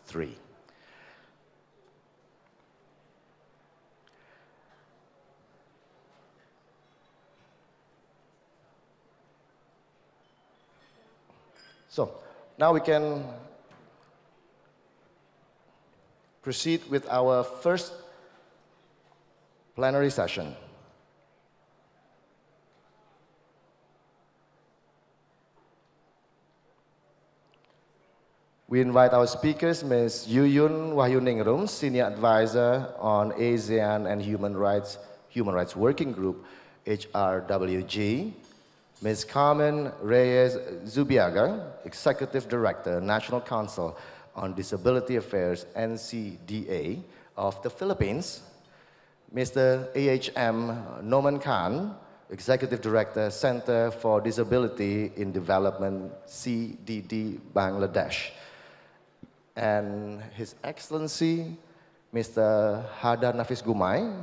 3. So now we can proceed with our first plenary session. We invite our speakers, Ms. Yuyun Wahyuningrum, Senior Advisor on ASEAN and Human Rights Working Group, HRWG, Ms. Carmen Reyes-Zubiaga, Executive Director, National Council on Disability Affairs, NCDA of the Philippines, Mr. A.H.M. Noman, Executive Director, Center for Disability in Development, CDD, Bangladesh, and His Excellency, Mr. Hadar Nafis Gumay,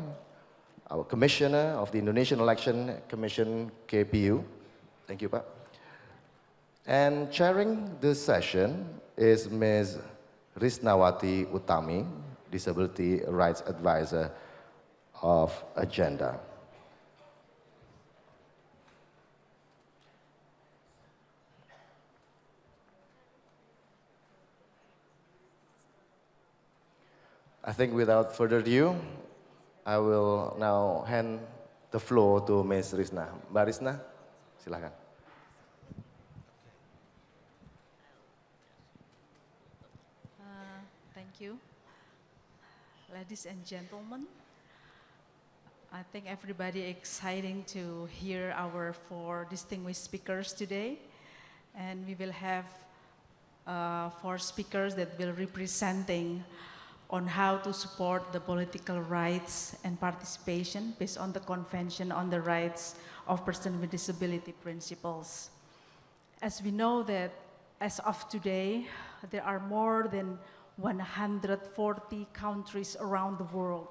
our Commissioner of the Indonesian Election Commission, KPU. Thank you, Pak. And chairing this session is Ms. Risnawati Utami, Disability Rights Advisor of Agenda. I think without further ado, I will now hand the floor to Ms. Risna. Mbak Risna, silakan. Thank you. Ladies and gentlemen, I think everybody exciting to hear our 4 distinguished speakers today. And we will have 4 speakers that will representing on how to support the political rights and participation based on the Convention on the Rights of Persons with Disability principles. As we know that as of today, there are more than 140 countries around the world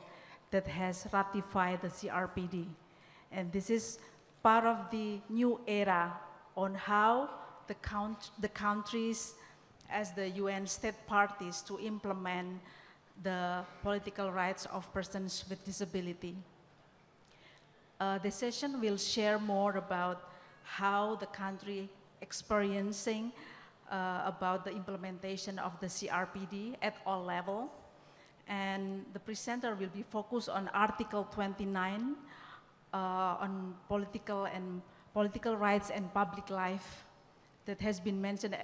that has ratified the CRPD. And this is part of the new era on how the countries as the UN state parties to implement the political rights of persons with disability. The session will share more about how the country experiencing about the implementation of the CRPD at all levels. And the presenter will be focused on Article 29 on political rights and public life that has been mentioned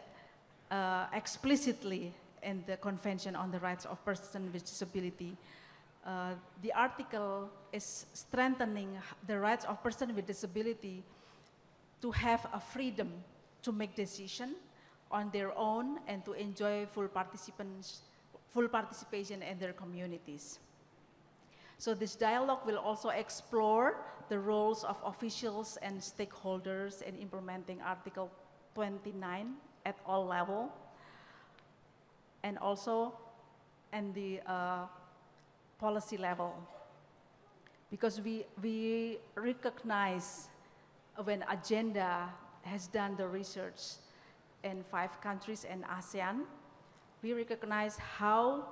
explicitly in the Convention on the Rights of Persons with Disability. The article is strengthening the rights of persons with disability to have a freedom to make decisions on their own and to enjoy full participation in their communities. So this dialogue will also explore the roles of officials and stakeholders in implementing Article 29 at all levels, and also in the policy level. Because we recognize when Agenda has done the research in 5 countries in ASEAN, we recognize how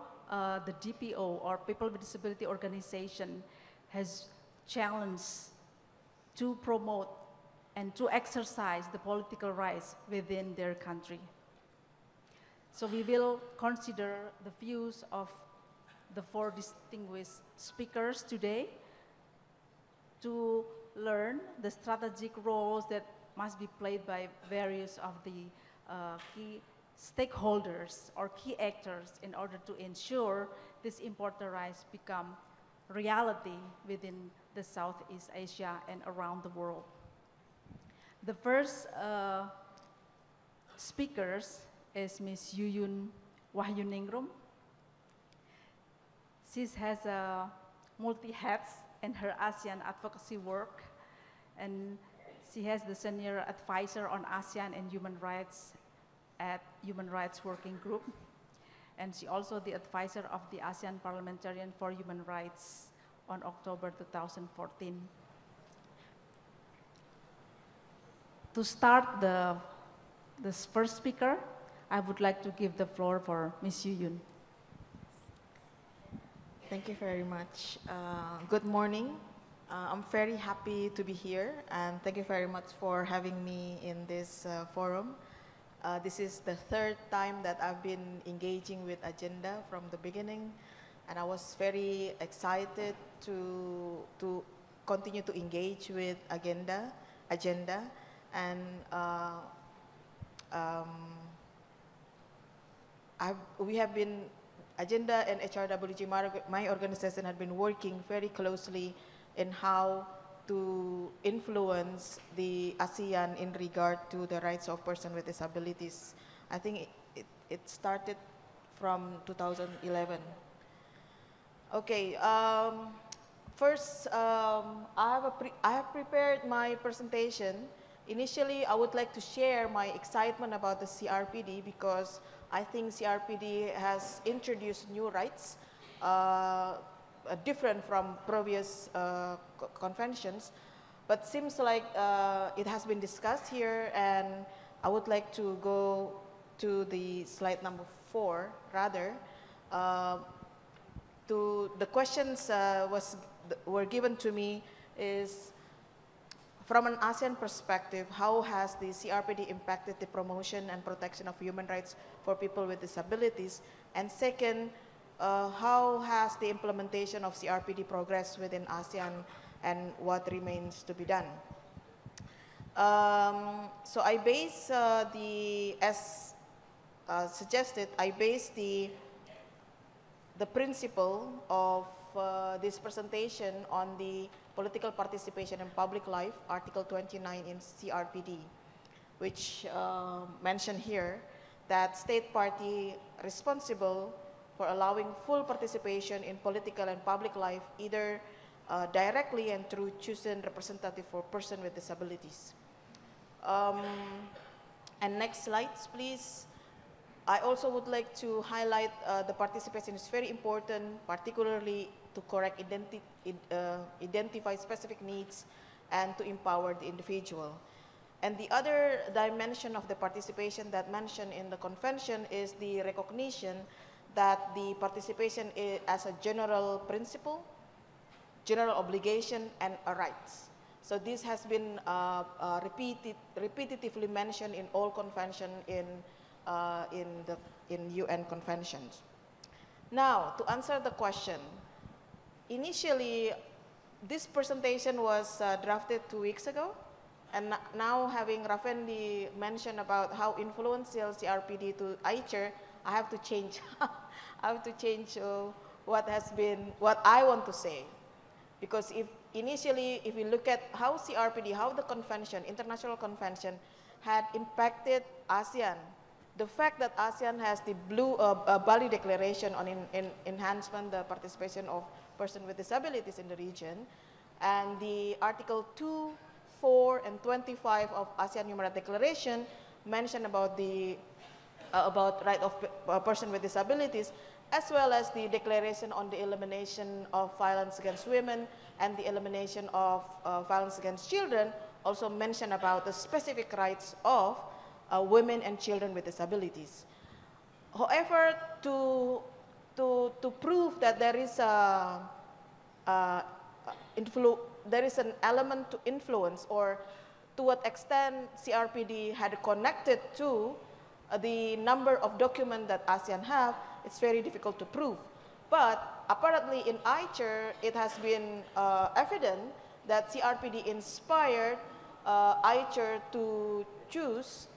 the DPO or People with Disability Organization has challenged to promote and to exercise the political rights within their country. So we will consider the views of the 4 distinguished speakers today to learn the strategic roles that must be played by various of the key stakeholders or key actors in order to ensure these important rights become reality within the Southeast Asia and around the world. The first speakers is Ms. Yuyun Wahyuningrum. She has multi-hats in her ASEAN advocacy work, and she has the Senior Advisor on ASEAN and Human Rights at Human Rights Working Group, and she also the advisor of the ASEAN Parliamentarian for Human Rights on October 2014. To start this first speaker, I would like to give the floor for Ms. Yuyun. Thank you very much. Good morning. I'm very happy to be here, and thank you very much for having me in this forum. This is the third time that I've been engaging with Agenda from the beginning, and I was very excited to continue to engage with Agenda, and we have been, Agenda and HRWG, my organization, had been working very closely in how to influence the ASEAN in regard to the rights of persons with disabilities. I think it started from 2011. Okay, first, I have prepared my presentation. Initially, I would like to share my excitement about the CRPD because I think CRPD has introduced new rights different from previous conventions, but seems like it has been discussed here, and I would like to go to the slide number 4 rather. The questions were given to me is, from an ASEAN perspective, how has the CRPD impacted the promotion and protection of human rights for people with disabilities? And second, how has the implementation of CRPD progressed within ASEAN, and what remains to be done? So I base as suggested, I base the principle of this presentation on the political participation in public life, Article 29 in CRPD, which mentioned here that state party responsible for allowing full participation in political and public life, either directly and through chosen representative for person with disabilities. And next slides, please. I also would like to highlight the participation is very important, particularly to correct identify specific needs and to empower the individual. And the other dimension of the participation that mentioned in the convention is the recognition that the participation is as a general principle, general obligation, and a rights. So this has been repetitively mentioned in all conventions in UN conventions. Now, to answer the question, initially, this presentation was drafted 2 weeks ago, and now having Rafendi mention about how influential CRPD to AHR, I have to change. I have to change what I want to say, because if we look at how CRPD, how the convention, international convention, had impacted ASEAN. The fact that ASEAN has the Bali Declaration on enhancement the participation of persons with disabilities in the region, and the Article 2, 4, and 25 of ASEAN Human Rights Declaration mention about the right of person with disabilities, as well as the Declaration on the elimination of violence against women and the elimination of violence against children, also mention about the specific rights of women and children with disabilities. However, to prove that there is an element to influence, or to what extent CRPD had connected to the number of documents that ASEAN have, it's very difficult to prove. But apparently in AHR, it has been evident that CRPD inspired AHR to choose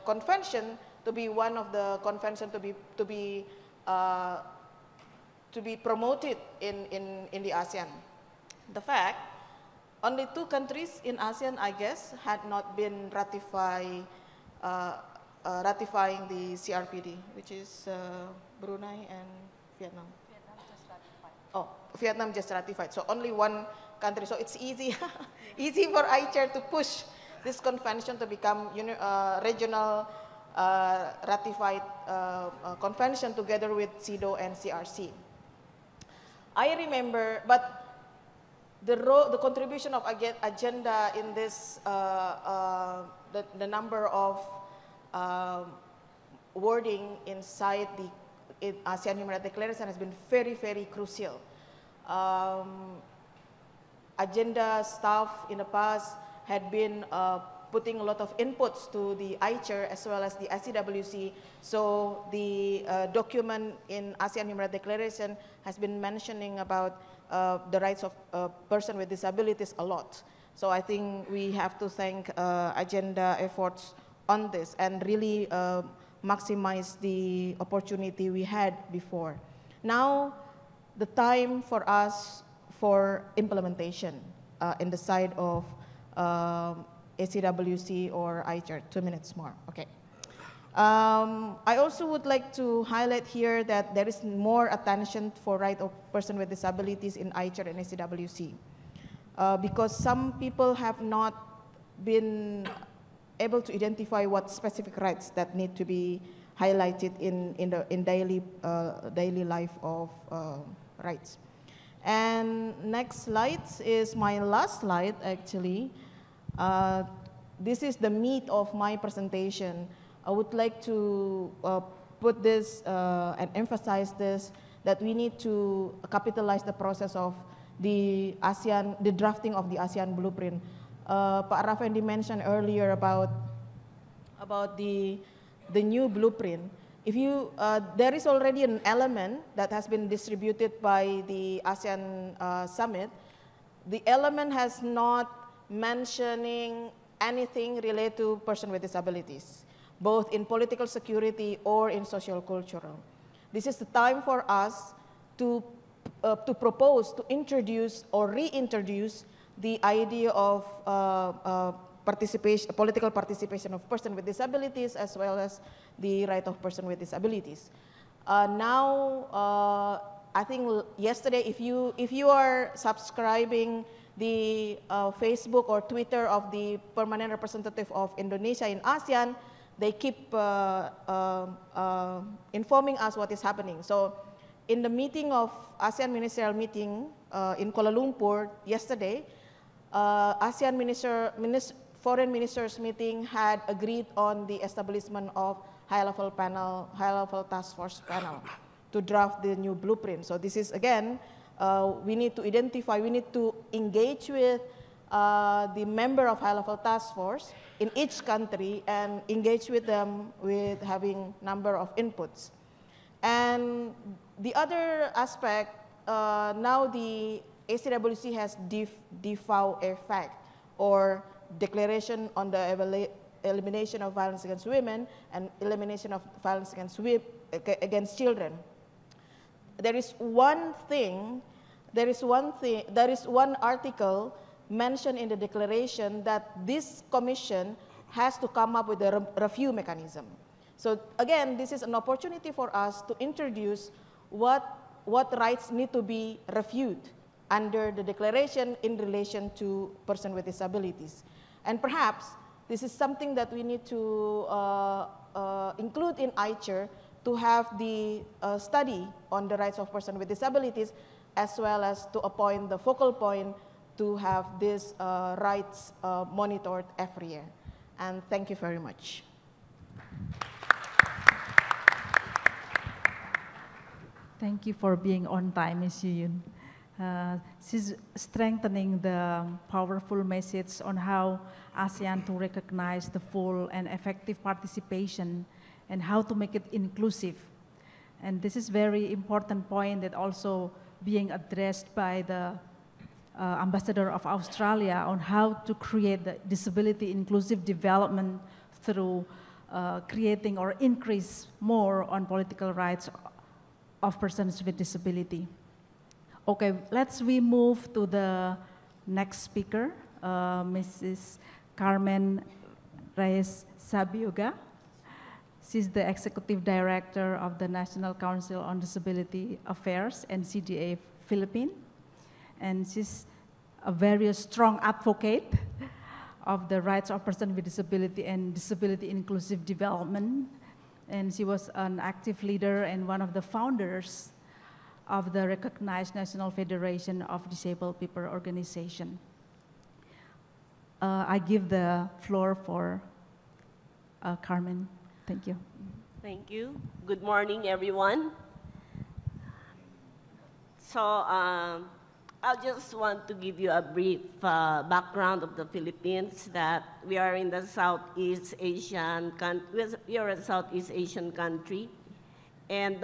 convention to be one of the convention to be promoted in the ASEAN. The fact, only 2 countries in ASEAN, I guess, had not been ratifying the CRPD, which is Brunei and Vietnam. Vietnam just ratified. Oh, Vietnam just ratified. So only 1 country. So it's easy, easy for AHR to push this convention to become regional ratified convention together with CEDAW and CRC. I remember, but the contribution of Agenda in this, the number of wording inside ASEAN Human Rights Declaration has been very, very crucial. Agenda staff in the past had been putting a lot of inputs to the HR as well as the HRWG. So the document in ASEAN Human Rights Declaration has been mentioning about the rights of persons with disabilities a lot. So I think we have to thank agenda efforts on this and really maximize the opportunity we had before. Now, the time for us for implementation in the side of ACWC or ICHR. 2 minutes more, okay. I also would like to highlight here that there is more attention for rights of persons with disabilities in ICHR and ACWC because some people have not been able to identify what specific rights that need to be highlighted in daily life of rights. And next slide is my last slide, actually. This is the meat of my presentation. I would like to put this and emphasize this, that we need to capitalize the process of the drafting of the ASEAN blueprint. Pak Raffendi mentioned earlier about the new blueprint. If you, there is already an element that has been distributed by the ASEAN Summit. The element has not mentioning anything related to persons with disabilities, both in political security or in social cultural. This is the time for us to propose, to introduce or reintroduce the idea of political participation of persons with disabilities as well as the right of persons with disabilities. Now, I think yesterday, if you are subscribing the Facebook or Twitter of the permanent representative of Indonesia in ASEAN, they keep informing us what is happening. So in the meeting of ASEAN ministerial meeting in Kuala Lumpur yesterday, ASEAN foreign ministers meeting had agreed on the establishment of high-level task force panel to draft the new blueprint. So this is, again, we need to identify, we need to engage with the member of high-level task force in each country and engage with them with having number of inputs. And the other aspect, now the ACWC has default effect, or Declaration on the Elimination of Violence Against Women and Elimination of Violence against Children. There is one article mentioned in the declaration that this commission has to come up with a review mechanism. So again, this is an opportunity for us to introduce what rights need to be reviewed under the declaration in relation to persons with disabilities. And perhaps this is something that we need to include in ICHR to have the study on the rights of persons with disabilities, as well as to appoint the focal point to have these rights monitored every year. And thank you very much. Thank you for being on time, Ms. Yuyun. She's strengthening the powerful message on how ASEAN to recognize the full and effective participation and how to make it inclusive. And this is very important point that also being addressed by the Ambassador of Australia on how to create the disability inclusive development through creating or increase more on political rights of persons with disability. Okay, we move to the next speaker, Mrs. Carmen Reyes-Zubiaga. She's the Executive Director of the National Council on Disability Affairs, NCDA Philippines. And she's a very strong advocate of the rights of persons with disability and disability inclusive development. And she was an active leader and one of the founders of the recognized National Federation of Disabled People Organization. I give the floor for Carmen. Thank you. Thank you. Good morning, everyone. So I just want to give you a brief background of the Philippines, that we are in the Southeast Asian country. And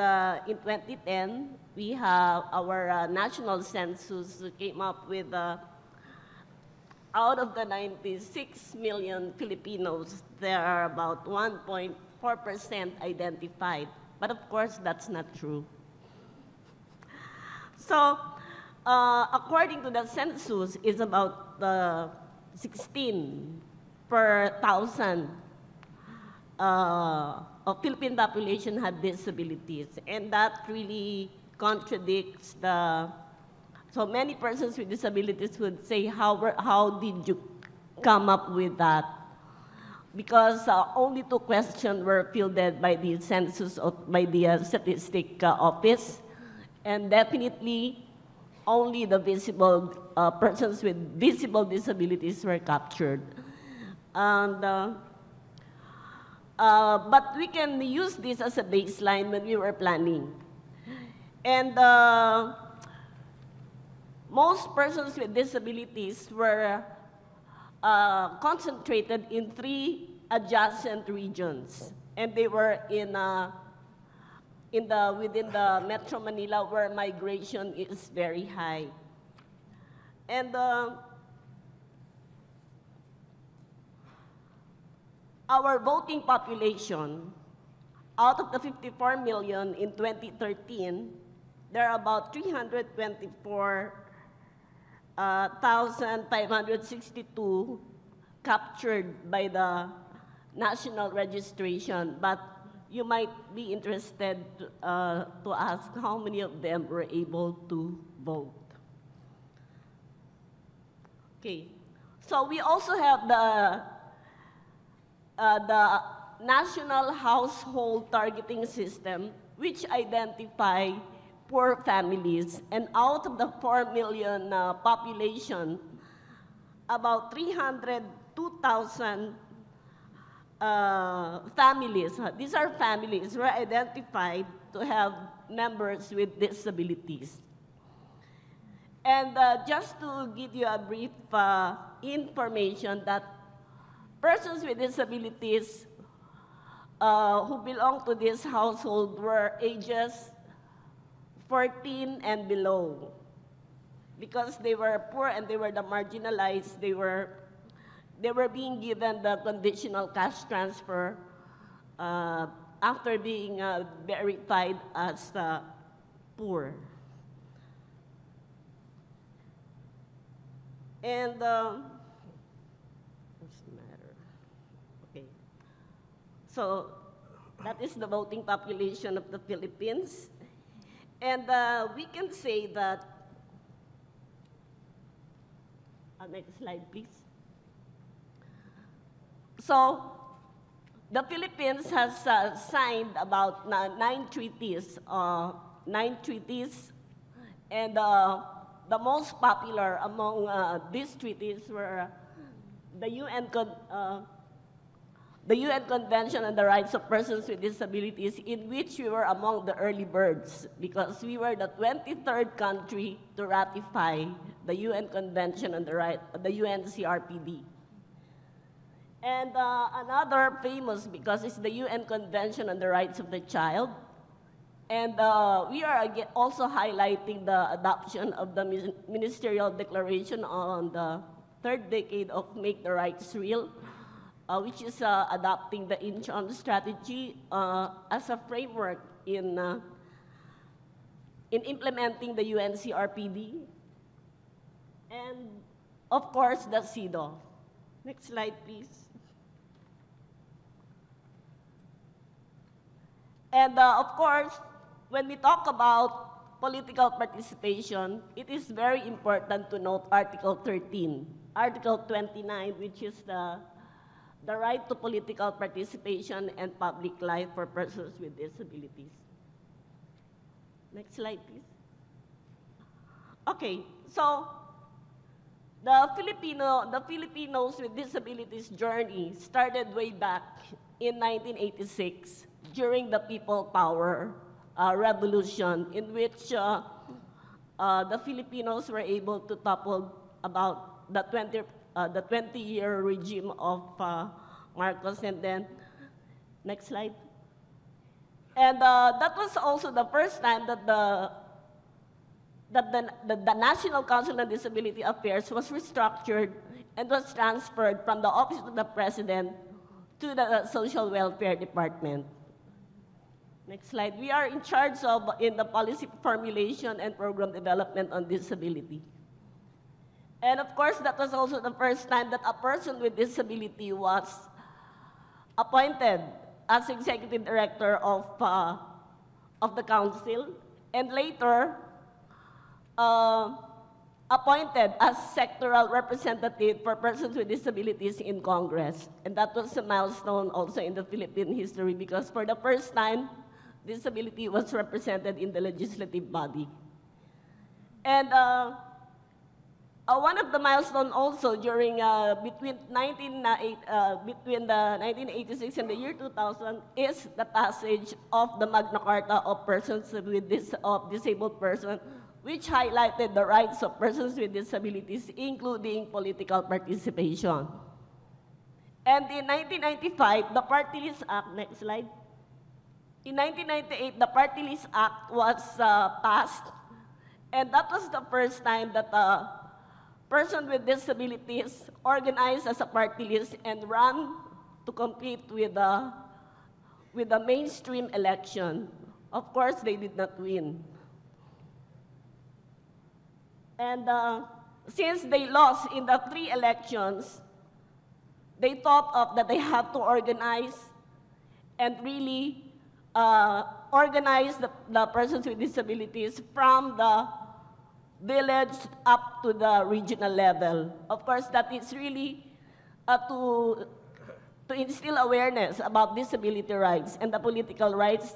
in 2010, we have our national census came up with out of the 96 million Filipinos, there are about 1.4% identified. But of course, that's not true. So, according to the census, it's about 16 per thousand of Philippine population had disabilities, and that really contradicts the. So many persons with disabilities would say, how did you come up with that? Because only 2 questions were fielded by the census, by the statistic office, and definitely only the visible persons with visible disabilities were captured. And, but we can use this as a baseline when we were planning. And most persons with disabilities were concentrated in 3 adjacent regions, and they were within the Metro Manila, where migration is very high. And our voting population, out of the 54 million in 2013, there are about 324,562 captured by the national registration, but you might be interested to ask how many of them were able to vote. Okay, so we also have the National Household Targeting System, which identify poor families, and out of the 4 million population, about 302,000 families, these are families, were identified to have members with disabilities. And just to give you a brief information, that persons with disabilities who belong to this household were ages 14 and below, because they were poor and they were the marginalized. They were being given the conditional cash transfer after being verified as poor. And what's the matter? Okay. So that is the voting population of the Philippines. And we can say that, next slide, please. So the Philippines has signed about 9 treaties, and the most popular among these treaties were the UN Convention on the Rights of Persons with Disabilities, in which we were among the early birds, because we were the 23rd country to ratify the UN Convention on the UN CRPD. And another famous, because it's the UN Convention on the Rights of the Child. And we are also highlighting the adoption of the Ministerial Declaration on the 3rd decade of Make the Rights Real, which is adopting the In-Chon strategy as a framework in implementing the UNCRPD. And of course, the CEDAW. Next slide, please. And of course, when we talk about political participation, it is very important to note Article 13, Article 29, which is the right to political participation and public life for persons with disabilities. Next slide, please. Okay, so the Filipinos with disabilities journey started way back in 1986 during the People Power Revolution, in which the Filipinos were able to topple about the 20-year regime of Marcos, and then, next slide. And that was also the first time that the National Council on Disability Affairs was restructured and was transferred from the Office of the President to the Social Welfare Department. Next slide. We are in charge of in the policy formulation and program development on disability. And of course, that was also the first time that a person with disability was appointed as executive director of the council, and later appointed as sectoral representative for persons with disabilities in Congress. And that was a milestone also in the Philippine history, because for the first time, disability was represented in the legislative body. And one of the milestones also during between the 1986 and the year 2000 is the passage of the Magna Carta of persons with disabled persons, which highlighted the rights of persons with disabilities, including political participation. And in 1995, the Party List Act, next slide. In 1998, the Party List Act was passed, and that was the first time that person with disabilities organized as a party list and run to compete with the mainstream election. Of course, they did not win. And since they lost in the 3 elections, they thought of that they have to organize and really organize the persons with disabilities from the village up to the regional level. Of course, that is really to instill awareness about disability rights and the political rights.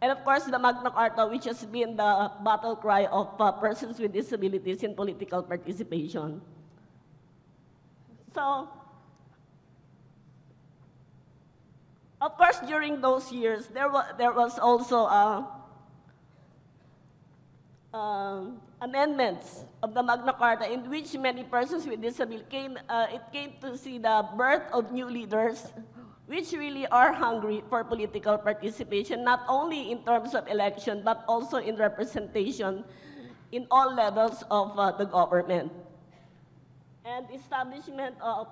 And of course, the Magna Carta, which has been the battle cry of persons with disabilities in political participation. So, of course, during those years, there was also amendments of the Magna Carta in which many persons with disability came to see the birth of new leaders, which really are hungry for political participation, not only in terms of election, but also in representation in all levels of the government. And establishment of,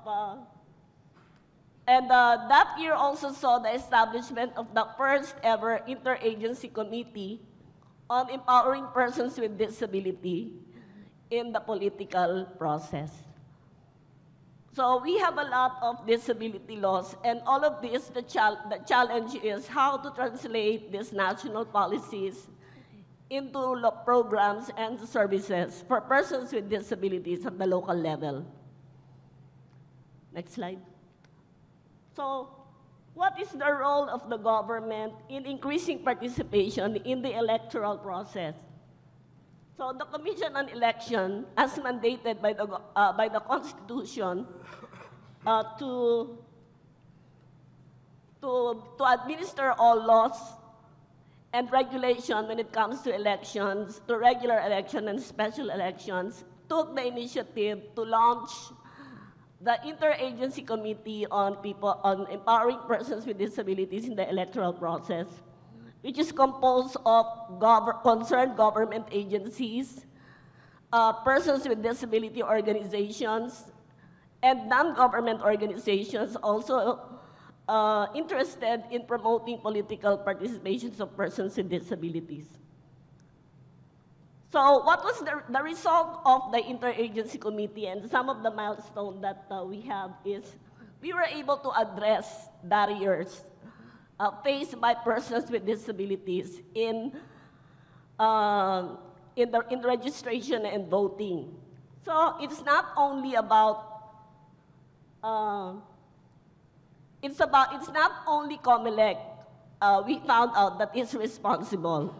that year also saw the establishment of the first ever interagency committee on empowering persons with disability in the political process. So we have a lot of disability laws, and all of this, the challenge is how to translate these national policies into programs and services for persons with disabilities at the local level. Next slide. So, what is the role of the government in increasing participation in the electoral process? So the Commission on Election, as mandated by the Constitution, to administer all laws and regulation when it comes to elections, to regular election and special elections, took the initiative to launch the Interagency Committee on empowering persons with disabilities in the electoral process, which is composed of concerned government agencies, persons with disability organizations, and non-government organizations also interested in promoting political participations of persons with disabilities. So what was the result of the Interagency Committee, and some of the milestones that we have is we were able to address barriers faced by persons with disabilities in registration and voting. So it's not only about it's not only COMELEC we found out that is responsible.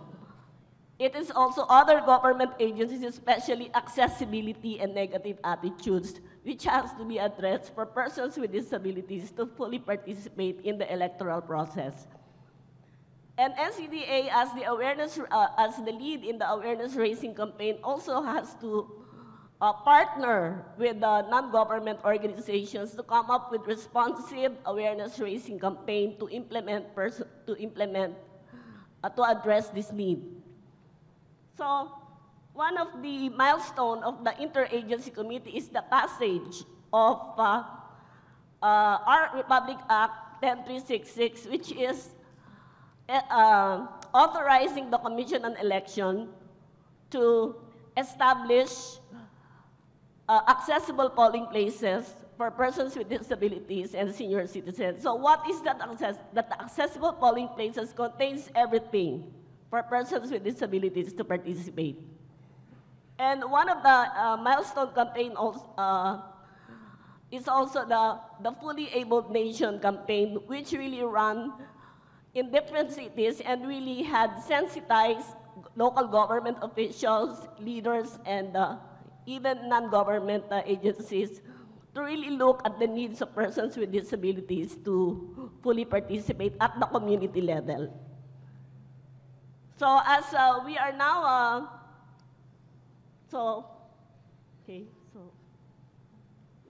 It is also other government agencies, especially accessibility and negative attitudes, which has to be addressed for persons with disabilities to fully participate in the electoral process. And NCDA, as the as the lead in the awareness raising campaign, also has to partner with non-government organizations to come up with responsive awareness raising campaign to address this need. So one of the milestones of the interagency committee is the passage of our Republic Act 10366, which is authorizing the Commission on Election to establish accessible polling places for persons with disabilities and senior citizens. So what is that That the accessible polling places contains everything for persons with disabilities to participate. And one of the milestone campaign is also the Fully Abled Nation campaign, which really ran in different cities and really had sensitized local government officials, leaders, and even non-government agencies to really look at the needs of persons with disabilities to fully participate at the community level. So as we are now,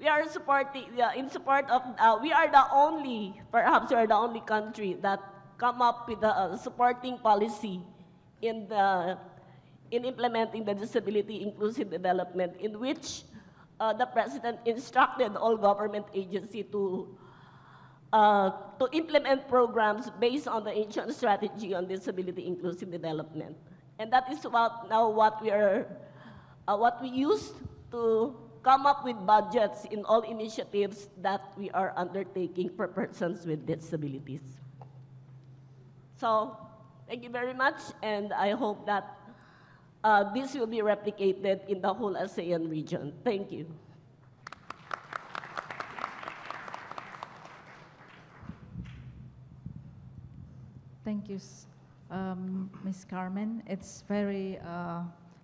we are supporting, in support of, we are the only, perhaps we are the only country that come up with a supporting policy in implementing the disability inclusive development, in which the President instructed all government agencies to implement programs based on the H.M strategy on disability inclusive development. And that is what we use to come up with budgets in all initiatives that we are undertaking for persons with disabilities. So, thank you very much, and I hope that this will be replicated in the whole ASEAN region. Thank you. Thank you, Ms. Carmen. It's very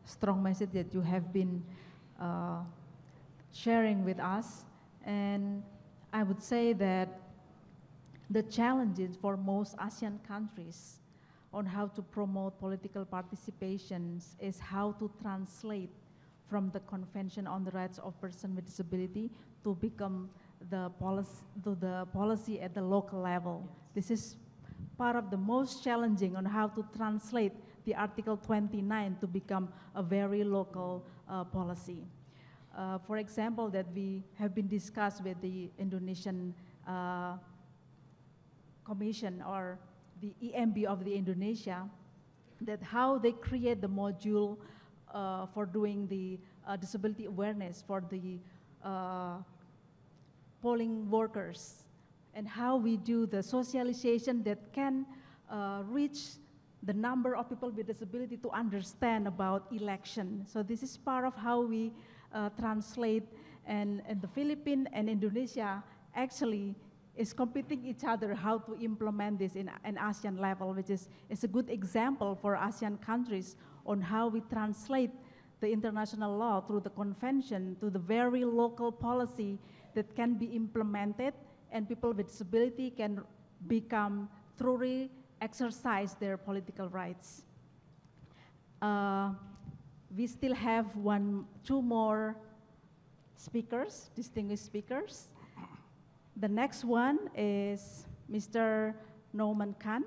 strong message that you have been sharing with us. And I would say that the challenges for most ASEAN countries on how to promote political participations is how to translate from the Convention on the Rights of Persons with Disability to become the policy at the local level. This is part of the most challenging on how to translate the Article 29 to become a very local policy. For example, that we have been discussed with the Indonesian Commission or the EMB of the Indonesia, that how they create the module for doing the disability awareness for the polling workers, and how we do the socialization that can reach the number of people with disability to understand about election. So this is part of how we translate, and the Philippines and Indonesia actually is competing each other how to implement this in an ASEAN level, which is a good example for ASEAN countries on how we translate the international law through the convention to the very local policy that can be implemented, and people with disability can become truly exercise their political rights. We still have two more speakers, distinguished speakers. The next one is Mr. Noman Khan.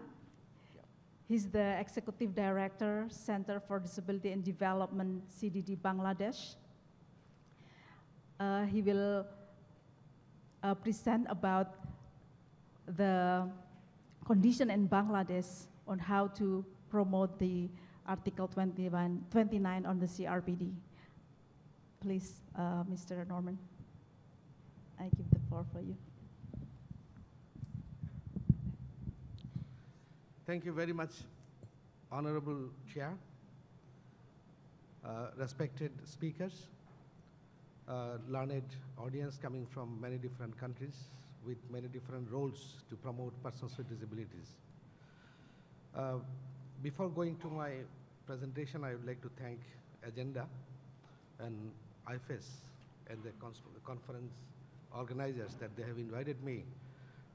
He's the Executive Director, Center for Disability and Development, CDD Bangladesh. He will present about the condition in Bangladesh on how to promote the Article 29 on the CRPD. Please, Mr. Norman, I give the floor for you. Thank you very much, Honorable Chair, respected speakers, learned audience coming from many different countries with many different roles to promote persons with disabilities. Before going to my presentation, I would like to thank Agenda and IFES and the conference organizers that they have invited me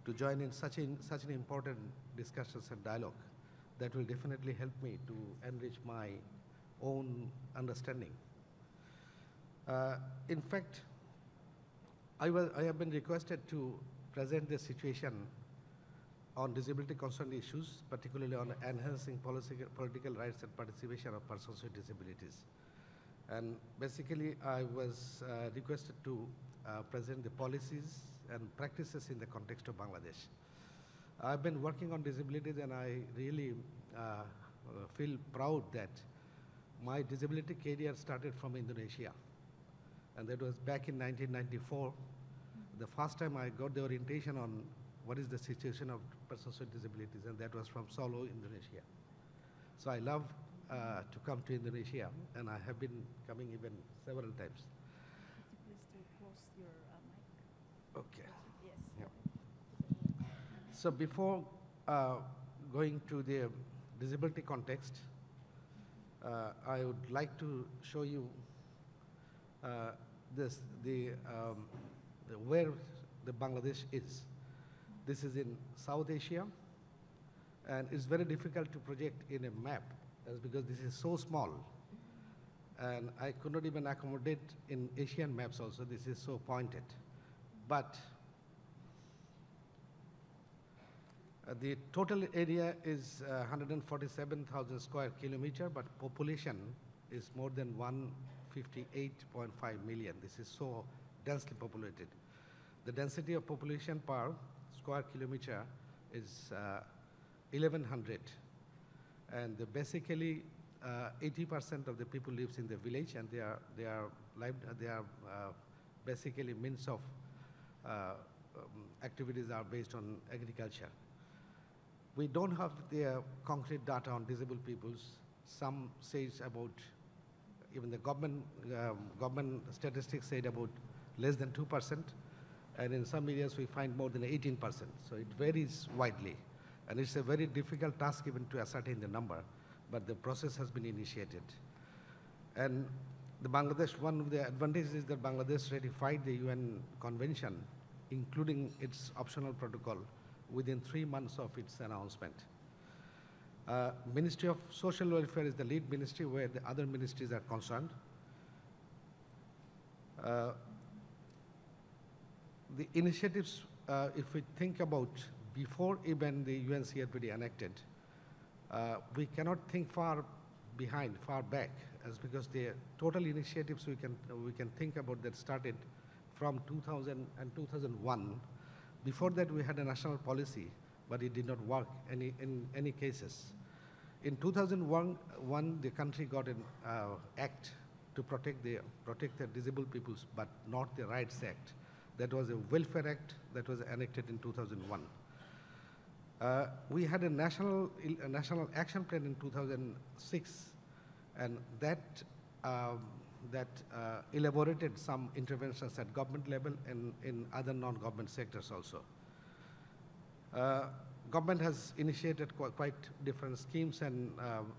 to join in such an important discussions and dialogue that will definitely help me to enrich my own understanding. In fact, I have been requested to present the situation on disability concerned issues, particularly on enhancing political rights and participation of persons with disabilities. And basically, I was requested to present the policies and practices in the context of Bangladesh. I've been working on disabilities, and I really feel proud that my disability career started from Indonesia. And that was back in 1994. The first time I got the orientation on what is the situation of persons with disabilities, and that was from Solo, Indonesia. So I love to come to Indonesia, and I have been coming even several times. Could you please close your mic? Okay. Yes. Yeah. So before going to the disability context, I would like to show you where the Bangladesh is. This is in South Asia, and it's very difficult to project in a map, because this is so small, and I could not even accommodate in Asian maps also. This is so pointed. But the total area is 147,000 square kilometer, but population is more than 158.5 million. This is so densely populated. The density of population per square kilometer is 1,100. And basically, 80% of the people lives in the village, and they are basically means of activities are based on agriculture. We don't have the concrete data on disabled peoples. Some says about, even the government statistics said about less than 2%, and in some areas we find more than 18%. So it varies widely, and it's a very difficult task even to ascertain the number, but the process has been initiated. And the Bangladesh, one of the advantages is that Bangladesh ratified the UN Convention, including its optional protocol, within 3 months of its announcement. Ministry of Social Welfare is the lead ministry, where the other ministries are concerned. The initiatives, if we think about before even the UN CRPD enacted, we cannot think far behind, far back, as because the total initiatives we can think about that started from 2000 and 2001. Before that, we had a national policy, but it did not work in any cases. In 2001, the country got an act to protect the disabled peoples, but not the Rights Act. That was a Welfare Act that was enacted in 2001. We had a national action plan in 2006, and that elaborated some interventions at government level and in other non-government sectors also. Government has initiated quite different schemes and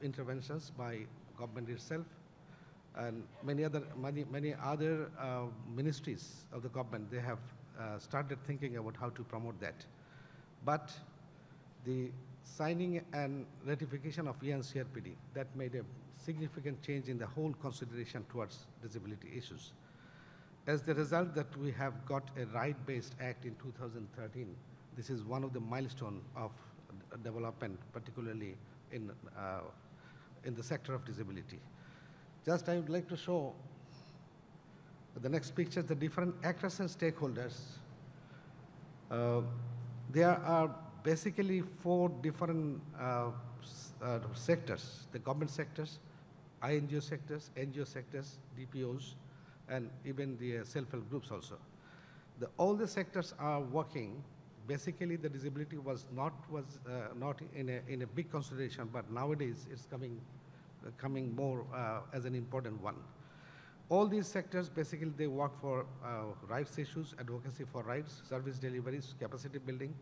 interventions by government itself, and many other ministries of the government, they have started thinking about how to promote that. But the signing and ratification of UN CRPD, that made a significant change in the whole consideration towards disability issues. As the result that we have got a right-based act in 2013, this is one of the milestones of development, particularly in the sector of disability. Just I would like to show the next picture, the different actors and stakeholders. There are basically 4 different sectors: the government sectors, INGO sectors, NGO sectors, DPOs, and even the self-help groups also. All the sectors are working. Basically, the disability was not in a big consideration, but nowadays it's coming more as an important one. All these sectors, basically, they work for rights issues, advocacy for rights, service deliveries, capacity building.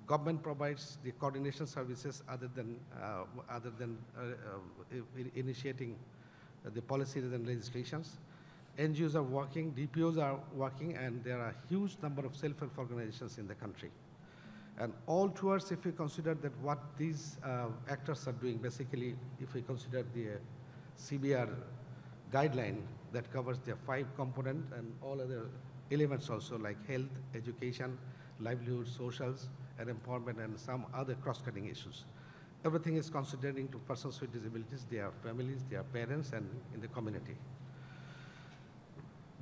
Government provides the coordination services other than initiating the policies and legislations. NGOs are working, DPOs are working, and there are a huge number of self-help organizations in the country. And all towards, if we consider that what these actors are doing, basically, if we consider the CBR guideline that covers the 5 components and all other elements also like health, education, livelihood, socials, and empowerment, and some other cross-cutting issues. Everything is considering to persons with disabilities, their families, their parents, and in the community.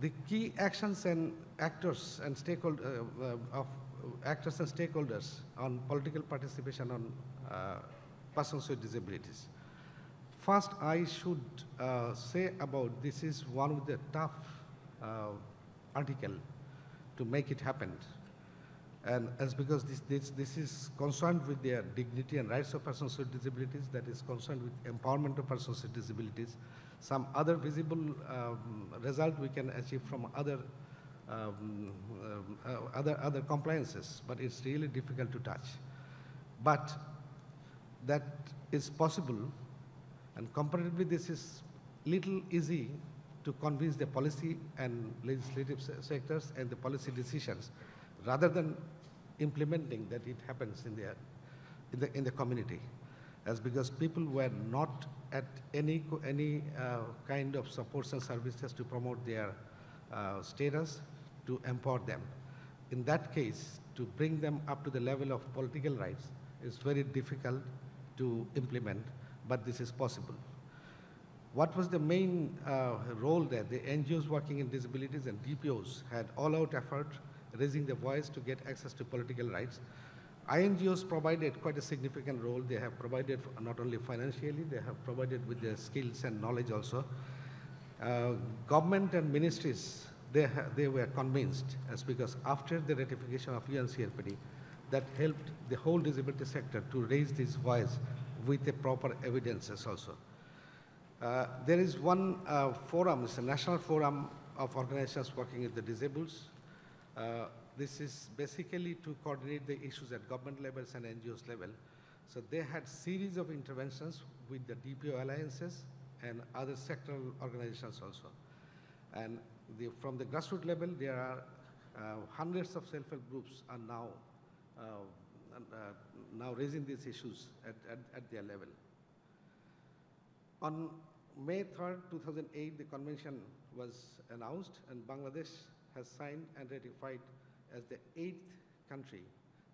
The key actions and actors and stakeholders on political participation on persons with disabilities. First, I should say about this is one of the tough article to make it happen. And as because this is concerned with their dignity and rights of persons with disabilities, that is concerned with empowerment of persons with disabilities. Some other visible result we can achieve from other compliances, but it's really difficult to touch. But that is possible, and comparatively this is little easy to convince the policy and legislative sectors and the policy decisions, rather than implementing that it happens in the community, as because people were not at any kind of supports and services to promote their status, to empower them. In that case, to bring them up to the level of political rights is very difficult to implement, but this is possible. What was the main role there? The NGOs working in disabilities and DPOs had all-out effort raising their voice to get access to political rights. INGOs provided quite a significant role. They have provided not only financially, they have provided with their skills and knowledge also. Government and ministries, they were convinced, as because after the ratification of UN CRPD, that helped the whole disability sector to raise this voice with the proper evidences also. There is one forum, it's a national forum of organizations working with the disabled. This is basically to coordinate the issues at government levels and NGOs level. So they had series of interventions with the DPO alliances and other sectoral organizations also. And from the grassroots level, there are hundreds of self-help groups are now raising these issues at their level. On May 3rd, 2008, the convention was announced, and Bangladesh has signed and ratified as the 8th country.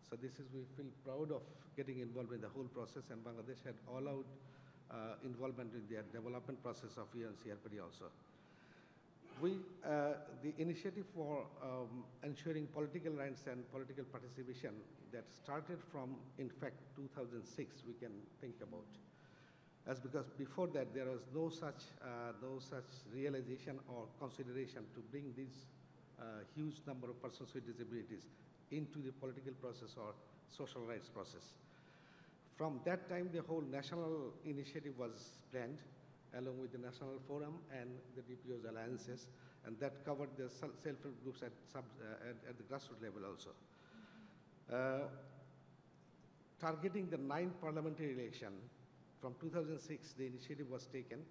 So this is, we feel proud of getting involved in the whole process, and Bangladesh had all-out involvement in their development process of UN CRPD also. The initiative for ensuring political rights and political participation that started from, in fact, 2006, we can think about. As because before that, there was no such realization or consideration to bring these huge number of persons with disabilities into the political process or social rights process. From that time, the whole national initiative was planned, along with the National Forum and the DPO's alliances, and that covered the self-help groups at the grassroots level also. Targeting the 9th parliamentary election, from 2006, the initiative was taken.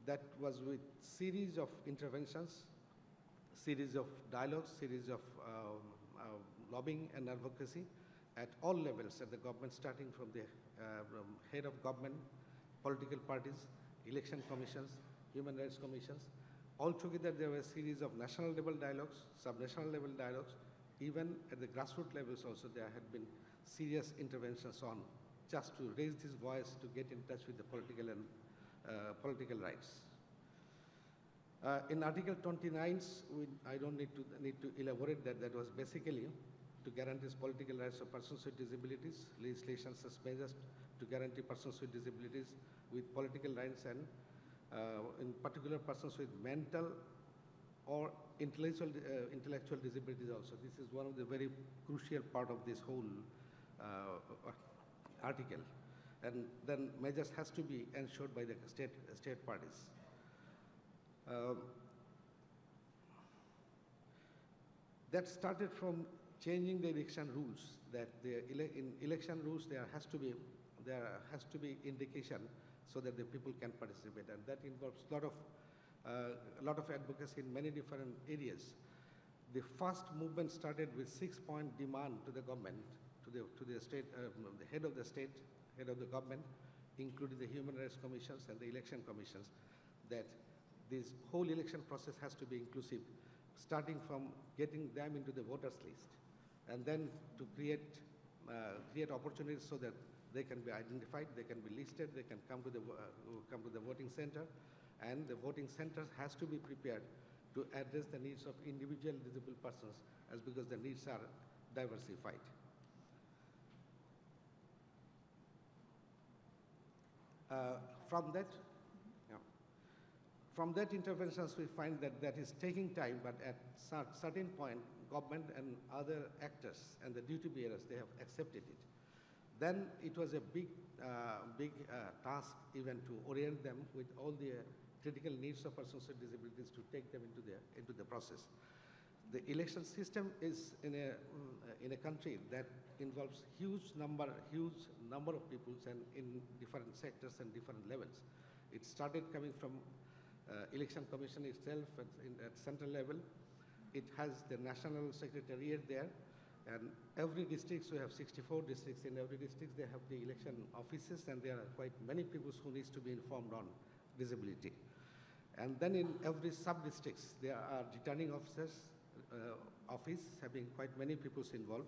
That was with series of interventions, series of dialogues, series of lobbying and advocacy at all levels at the government, starting from the head of government, political parties, election commissions, human rights commissions. Altogether, there were a series of national level dialogues, sub-national level dialogues. Even at the grassroots levels also, there had been serious interventions on just to raise this voice to get in touch with the political and political rights. In Article 29, I don't need to elaborate that. That was basically to guarantee political rights of persons with disabilities, legislation such measures to guarantee persons with disabilities with political rights, and in particular persons with mental or intellectual disabilities also. This is one of the very crucial part of this whole article. And then measures has to be ensured by the state parties. That started from changing the election rules, that in election rules there has to be indication so that the people can participate, and that involves a lot of advocacy in many different areas. The first movement started with 6-point demand to the government, to the state, the head of the state, head of the government, including the human rights commissions and the election commissions, that this whole election process has to be inclusive, starting from getting them into the voters list, and then to create opportunities so that they can be identified, they can be listed, they can come to the voting center, and the voting center has to be prepared to address the needs of individual disabled persons, as because the needs are diversified. From that interventions, we find that is taking time, but at certain point, government and other actors and the duty bearers, they have accepted it. Then it was a big task even to orient them with all the critical needs of persons with disabilities to take them into the process. The election system is in a country that involves huge number of peoples and in different sectors and different levels. It started coming from election commission itself at central level. It has the national secretariat there, and every district, we have 64 districts. In every district, they have the election offices, and there are quite many people who needs to be informed on disability. And then in every sub-districts, there are returning officers, office having quite many people involved.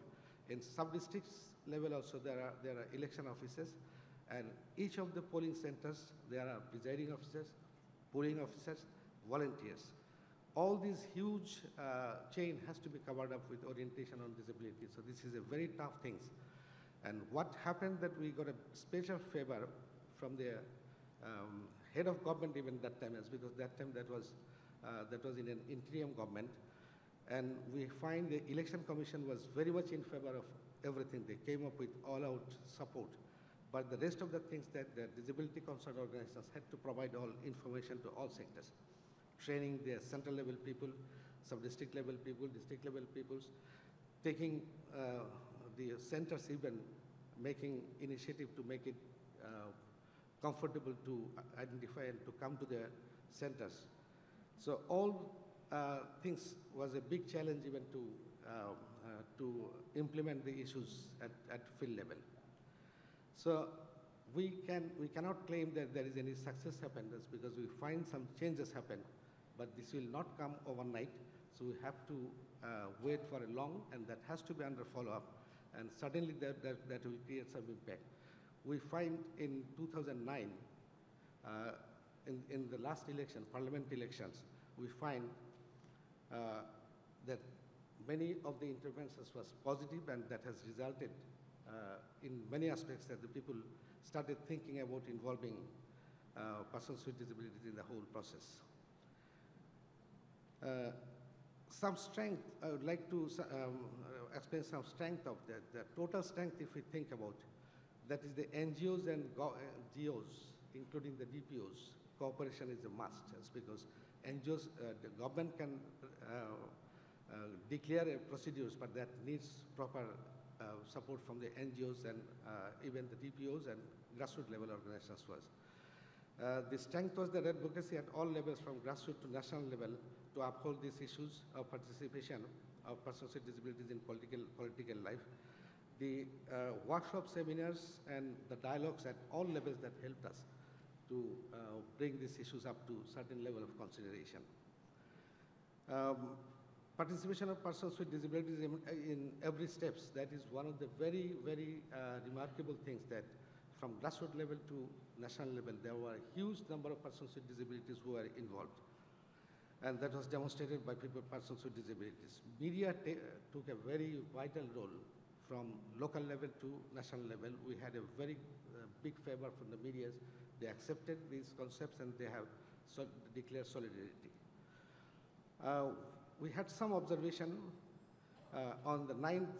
In sub-districts level also, there are election officers, and each of the polling centers, there are presiding officers, polling officers, volunteers. All these huge chain has to be covered up with orientation on disability. So this is a very tough thing. And what happened that we got a special favor from the head of government even that time, is because that time that was in an interim government. And we find the election commission was very much in favor of everything. They came up with all-out support. But the rest of the things that the disability concerned organizations had to provide all information to all sectors, training the central level people, sub-district level people, district level peoples, taking the centers even, making initiative to make it comfortable to identify and to come to the centers. So all things was a big challenge even to implement the issues at field level. So we cannot claim that there is any success happened, that's because we find some changes happen, but this will not come overnight. So we have to wait for a long, and that has to be under follow-up, and certainly that will create some impact. We find in 2009, in the last election, parliament elections, we find that many of the interventions was positive, and that has resulted in many aspects that the people started thinking about involving persons with disabilities in the whole process. Some strength, I would like to explain some strength of that. The total strength, if we think about, that is the NGOs and GOs, including the DPOs. Cooperation is a must, because NGOs, the government can declare procedures, but that needs proper support from the NGOs and even the DPOs and grassroots level organizations was. The strength was the advocacy at all levels, from grassroots to national level, to uphold these issues of participation of persons with disabilities in political life. The workshop seminars and the dialogues at all levels that helped us to bring these issues up to certain level of consideration. Participation of persons with disabilities in every steps, that is one of the very, very remarkable things, that from grassroots level to national level, there were a huge number of persons with disabilities who were involved. And that was demonstrated by persons with disabilities. Media took a very vital role from local level to national level. We had a very big favor from the media. They accepted these concepts, and they have declared solidarity. We had some observation on the 9th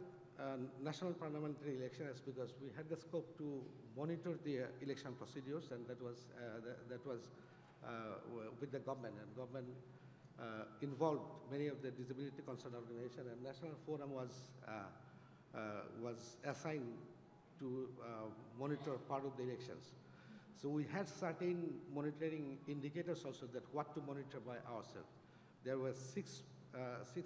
national parliamentary elections, because we had the scope to monitor the election procedures, and that was with the government. And government involved many of the disability concerned organizations, and National Forum was assigned to monitor part of the elections. So we had certain monitoring indicators also, that what to monitor by ourselves. There were six,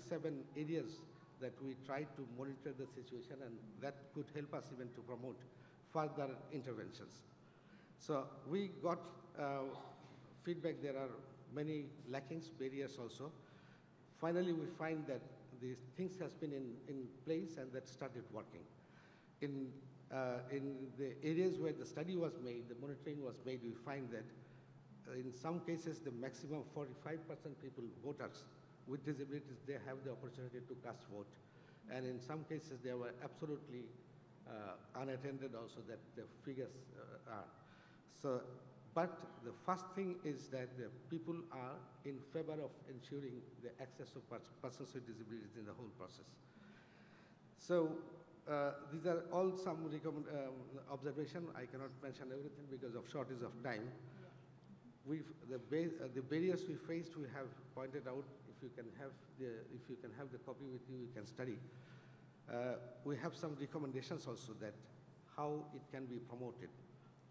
7 areas that we try to monitor the situation, and that could help us even to promote further interventions. So we got feedback there are many lackings, barriers also. Finally, we find that these things has been in place and that started working. In the areas where the study was made, the monitoring was made, we find that in some cases, the maximum 45% people, voters with disabilities, they have the opportunity to cast vote. And in some cases, they were absolutely unattended also, that the figures are. So, but the first thing is that the people are in favor of ensuring the access of persons with disabilities in the whole process. So these are all some observation. I cannot mention everything because of shortage of time. The barriers we faced, we have pointed out. If you can have the copy with you, you can study. We have some recommendations also that how it can be promoted.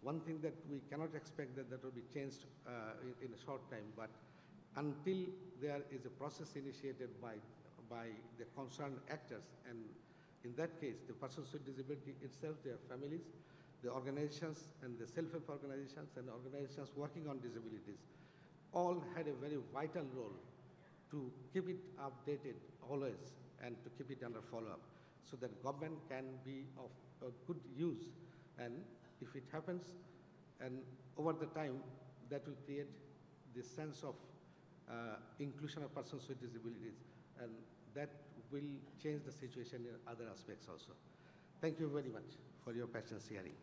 One thing that we cannot expect that will be changed in a short time, but until there is a process initiated by the concerned actors, and in that case, the persons with disability itself, their families, the organizations and the self-help organizations and organizations working on disabilities, all had a very vital role to keep it updated always and to keep it under follow-up so that government can be of good use. And if it happens, and over the time, that will create this sense of inclusion of persons with disabilities, and that will change the situation in other aspects also. Thank you very much for your patience hearing.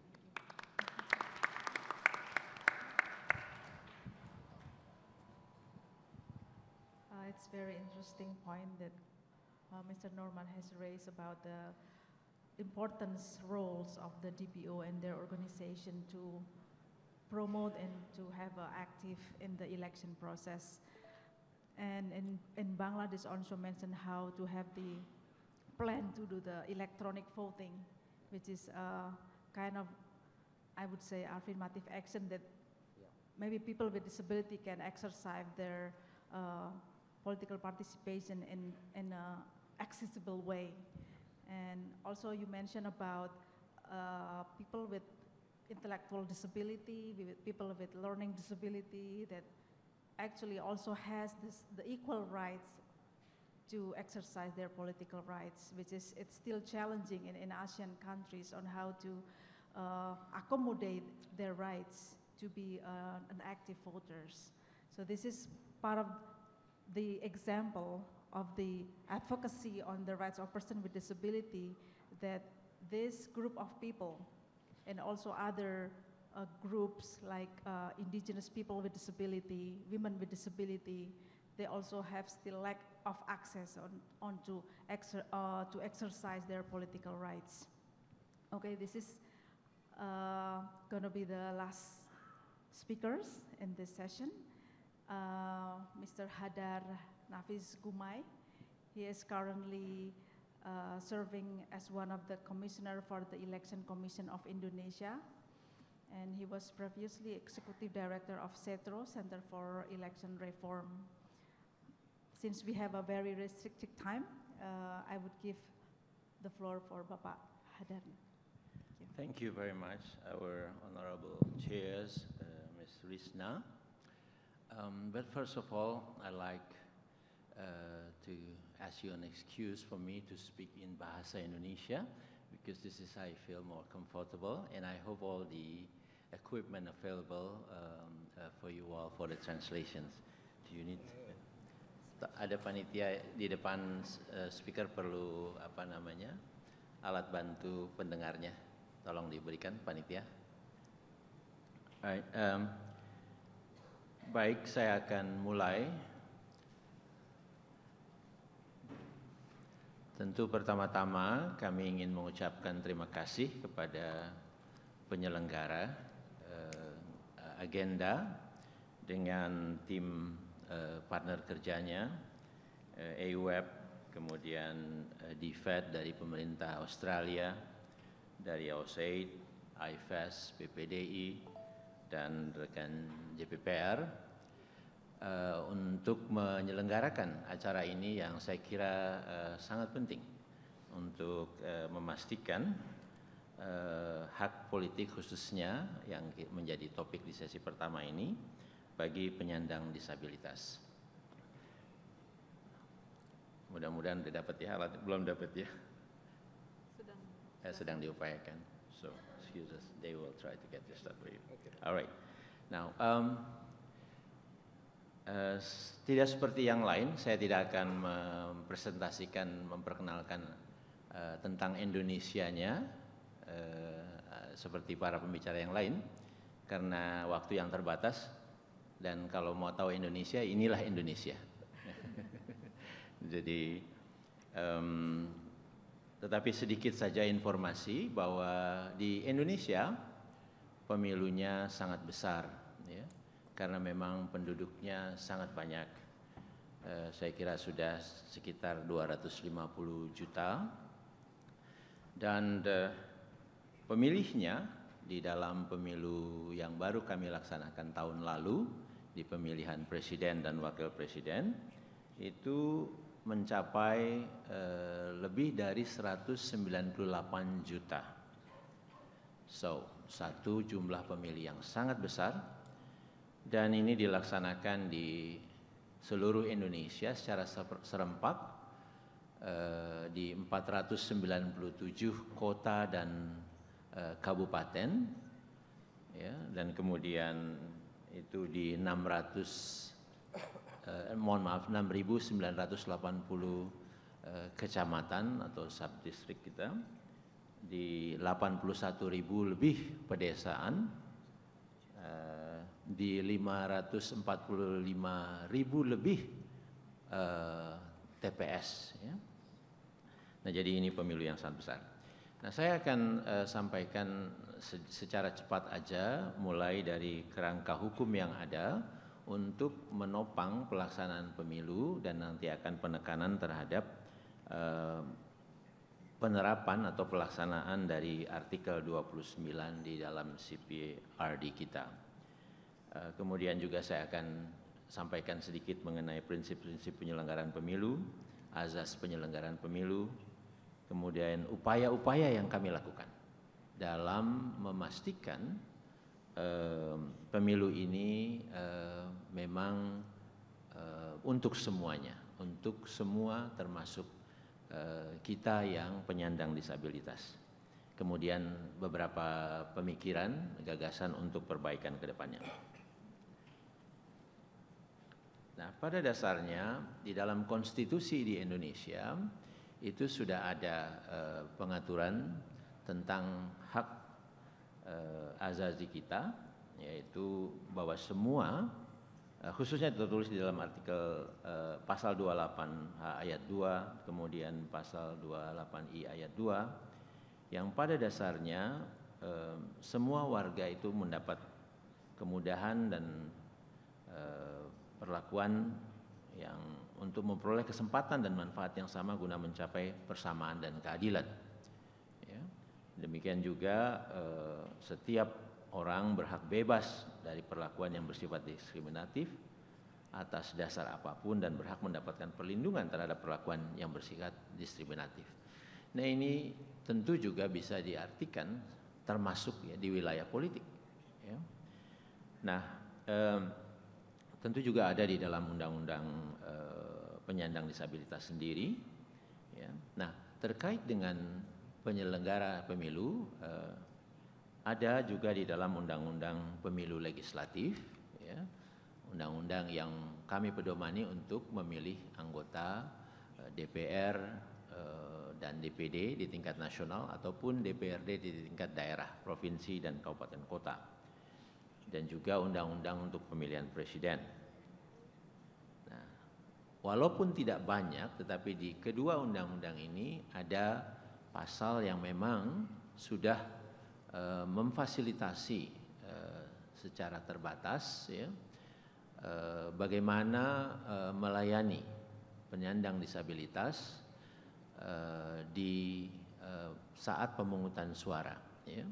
It's a very interesting point that Mr. Norman has raised about the importance roles of the DPO and their organization to promote and to have active in the election process. And in Bangladesh also mentioned how to have the plan to do the electronic voting, which is kind of, I would say, affirmative action that maybe people with disability can exercise their political participation in an accessible way. And also you mentioned about people with intellectual disability, with people with learning disability that actually also has the equal rights to exercise their political rights, which is, it's still challenging in ASEAN countries on how to accommodate their rights to be an active voters. So this is part of the example of the advocacy on the rights of persons with disability, that this group of people and also other groups like indigenous people with disability, women with disability, they also have still lack of access to exercise their political rights. Okay, this is gonna be the last speakers in this session. Mr. Hadar Nafis Gumay. He is currently serving as one of the commissioner for the Election Commission of Indonesia. And he was previously executive director of CETRO, Center for Election Reform. Since we have a very restricted time, I would give the floor for Bapak Hadar. Thank you very much, our honorable chairs, Ms. Risna. But first of all, I'd like to ask you an excuse for me to speak in Bahasa Indonesia, because this is how I feel more comfortable, and I hope all the equipment available for you all for the translations. Do you need? Ada panitia di depan speaker, perlu apa namanya, alat bantu pendengarnya, tolong diberikan panitia. Alright, baik, saya akan mulai. Tentu pertama-tama kami ingin mengucapkan terima kasih kepada penyelenggara agenda dengan tim partner kerjanya, AWEB, kemudian DFED dari pemerintah Australia, dari AUSAID, IFES, PPDI, dan rekan JPPR untuk menyelenggarakan acara ini yang saya kira sangat penting untuk memastikan hak politik khususnya yang menjadi topik di sesi pertama ini bagi penyandang disabilitas. Mudah-mudahan udah dapat ya, alat belum dapat ya? Sedang diupayakan. So excuse us, they will try to get this done for you. Okay. Alright. Now, tidak seperti yang lain, saya tidak akan memperkenalkan tentang Indonesianya seperti para pembicara yang lain, karena waktu yang terbatas. Dan kalau mau tahu Indonesia, inilah Indonesia. Jadi, tetapi sedikit saja informasi bahwa di Indonesia pemilunya sangat besar, ya, karena memang penduduknya sangat banyak. Saya kira sudah sekitar 250 juta, dan pemilihnya di dalam pemilu yang baru kami laksanakan tahun lalu, di pemilihan presiden dan wakil presiden, itu mencapai lebih dari 198 juta. So, satu jumlah pemilih yang sangat besar, dan ini dilaksanakan di seluruh Indonesia secara serempak di 497 kota dan kabupaten, ya, dan kemudian itu di 6.980 kecamatan atau subdistrik kita, di 81.000 lebih pedesaan, di 545.000 lebih TPS, ya. Nah, jadi ini pemilu yang sangat besar. Nah, saya akan sampaikan secara cepat aja, mulai dari kerangka hukum yang ada untuk menopang pelaksanaan pemilu, dan nanti akan penekanan terhadap penerapan atau pelaksanaan dari artikel 29 di dalam CRPD kita. Kemudian juga saya akan sampaikan sedikit mengenai prinsip-prinsip penyelenggaraan pemilu, azas penyelenggaraan pemilu, kemudian upaya-upaya yang kami lakukan dalam memastikan pemilu ini memang untuk semuanya, untuk semua termasuk kita yang penyandang disabilitas. Kemudian beberapa pemikiran, gagasan untuk perbaikan ke depannya. Nah, pada dasarnya di dalam konstitusi di Indonesia itu sudah ada pengaturan tentang hak azazi kita, yaitu bahwa semua, khususnya tertulis di dalam artikel pasal 28H ayat 2, kemudian pasal 28I ayat 2, yang pada dasarnya semua warga itu mendapat kemudahan dan perlakuan yang untuk memperoleh kesempatan dan manfaat yang sama guna mencapai persamaan dan keadilan. Ya. Demikian juga setiap orang berhak bebas dari perlakuan yang bersifat diskriminatif atas dasar apapun dan berhak mendapatkan perlindungan terhadap perlakuan yang bersifat diskriminatif. Nah, ini tentu juga bisa diartikan termasuk ya di wilayah politik. Ya. Nah, tentu juga ada di dalam undang-undang penyandang disabilitas sendiri. Ya. Nah, terkait dengan penyelenggara pemilu, ada juga di dalam undang-undang pemilu legislatif, ya, undang-undang yang kami pedomani untuk memilih anggota DPR dan DPD di tingkat nasional ataupun DPRD di tingkat daerah, provinsi dan kabupaten kota, dan juga undang-undang untuk pemilihan presiden. Nah, walaupun tidak banyak, tetapi di kedua undang-undang ini ada pasal yang memang sudah memfasilitasi secara terbatas, ya, bagaimana melayani penyandang disabilitas di saat pemungutan suara. Ya.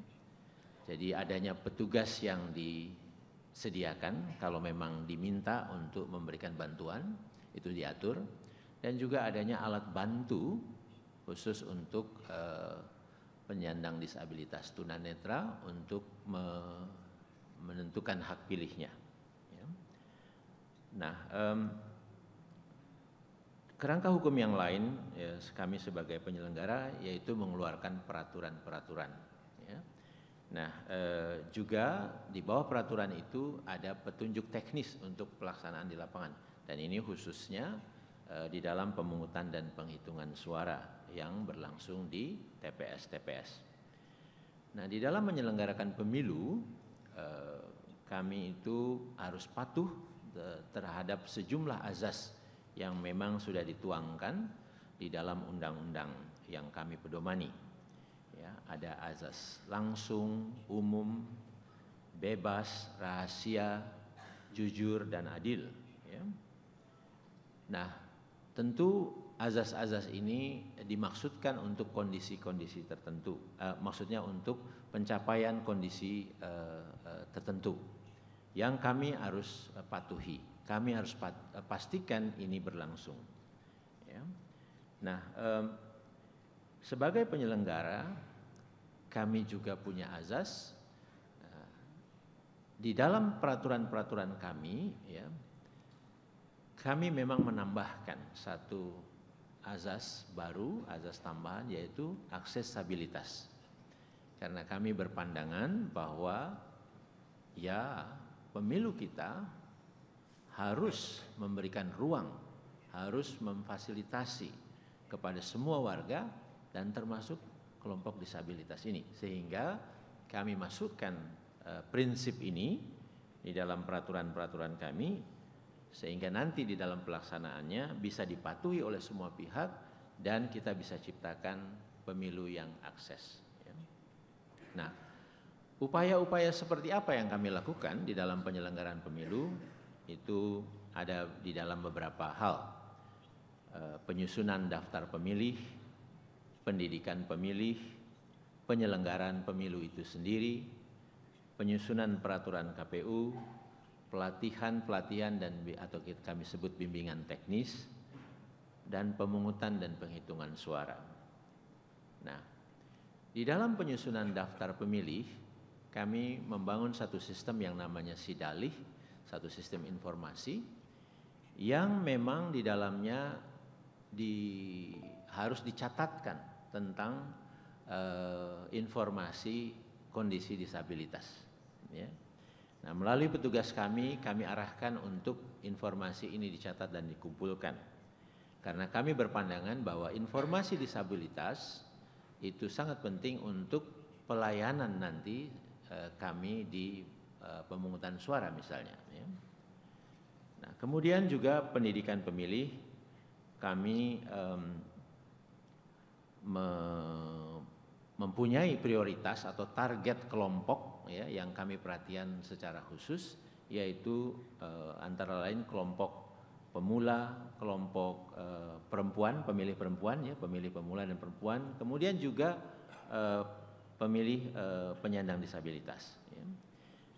Jadi adanya petugas yang disediakan kalau memang diminta untuk memberikan bantuan, itu diatur, dan juga adanya alat bantu khusus untuk penyandang disabilitas tunanetra untuk menentukan hak pilihnya. Ya. Nah, kerangka hukum yang lain ya, kami sebagai penyelenggara yaitu mengeluarkan peraturan-peraturan. Ya. Nah, juga di bawah peraturan itu ada petunjuk teknis untuk pelaksanaan di lapangan, dan ini khususnya di dalam pemungutan dan penghitungan suara yang berlangsung di TPS-TPS. Nah, di dalam menyelenggarakan pemilu, kami itu harus patuh terhadap sejumlah azas yang memang sudah dituangkan di dalam undang-undang yang kami pedomani. Ya, ada azas langsung, umum, bebas, rahasia, jujur, dan adil. Ya. Nah, tentu azas-azas ini dimaksudkan untuk kondisi-kondisi tertentu, maksudnya untuk pencapaian kondisi tertentu yang kami harus patuhi, kami harus pastikan ini berlangsung. Ya. Nah, sebagai penyelenggara kami juga punya azas di dalam peraturan-peraturan kami. Ya, kami memang menambahkan satu azas baru, azas tambahan, yaitu aksesabilitas. Karena kami berpandangan bahwa ya pemilu kita harus memberikan ruang, harus memfasilitasi kepada semua warga dan termasuk kelompok disabilitas ini. Sehingga kami masukkan prinsip ini di dalam peraturan-peraturan kami, sehingga nanti di dalam pelaksanaannya bisa dipatuhi oleh semua pihak dan kita bisa ciptakan pemilu yang akses. Nah, upaya-upaya seperti apa yang kami lakukan di dalam penyelenggaraan pemilu itu ada di dalam beberapa hal. Penyusunan daftar pemilih, pendidikan pemilih, penyelenggaraan pemilu itu sendiri, penyusunan peraturan KPU, pelatihan dan atau kami sebut bimbingan teknis, dan pemungutan dan penghitungan suara. Nah, di dalam penyusunan daftar pemilih, kami membangun satu sistem yang namanya Sidalih, satu sistem informasi yang memang di dalamnya harus dicatatkan tentang informasi kondisi disabilitas. Ya. Nah, melalui petugas kami arahkan untuk informasi ini dicatat dan dikumpulkan. Karena kami berpandangan bahwa informasi disabilitas itu sangat penting untuk pelayanan nanti kami di pemungutan suara misalnya. Ya. Nah, kemudian juga pendidikan pemilih, kami mempunyai prioritas atau target kelompok ya yang kami perhatian secara khusus, yaitu antara lain kelompok pemula, kelompok perempuan, pemilih perempuan ya, pemilih pemula dan perempuan, kemudian juga pemilih penyandang disabilitas. Ya.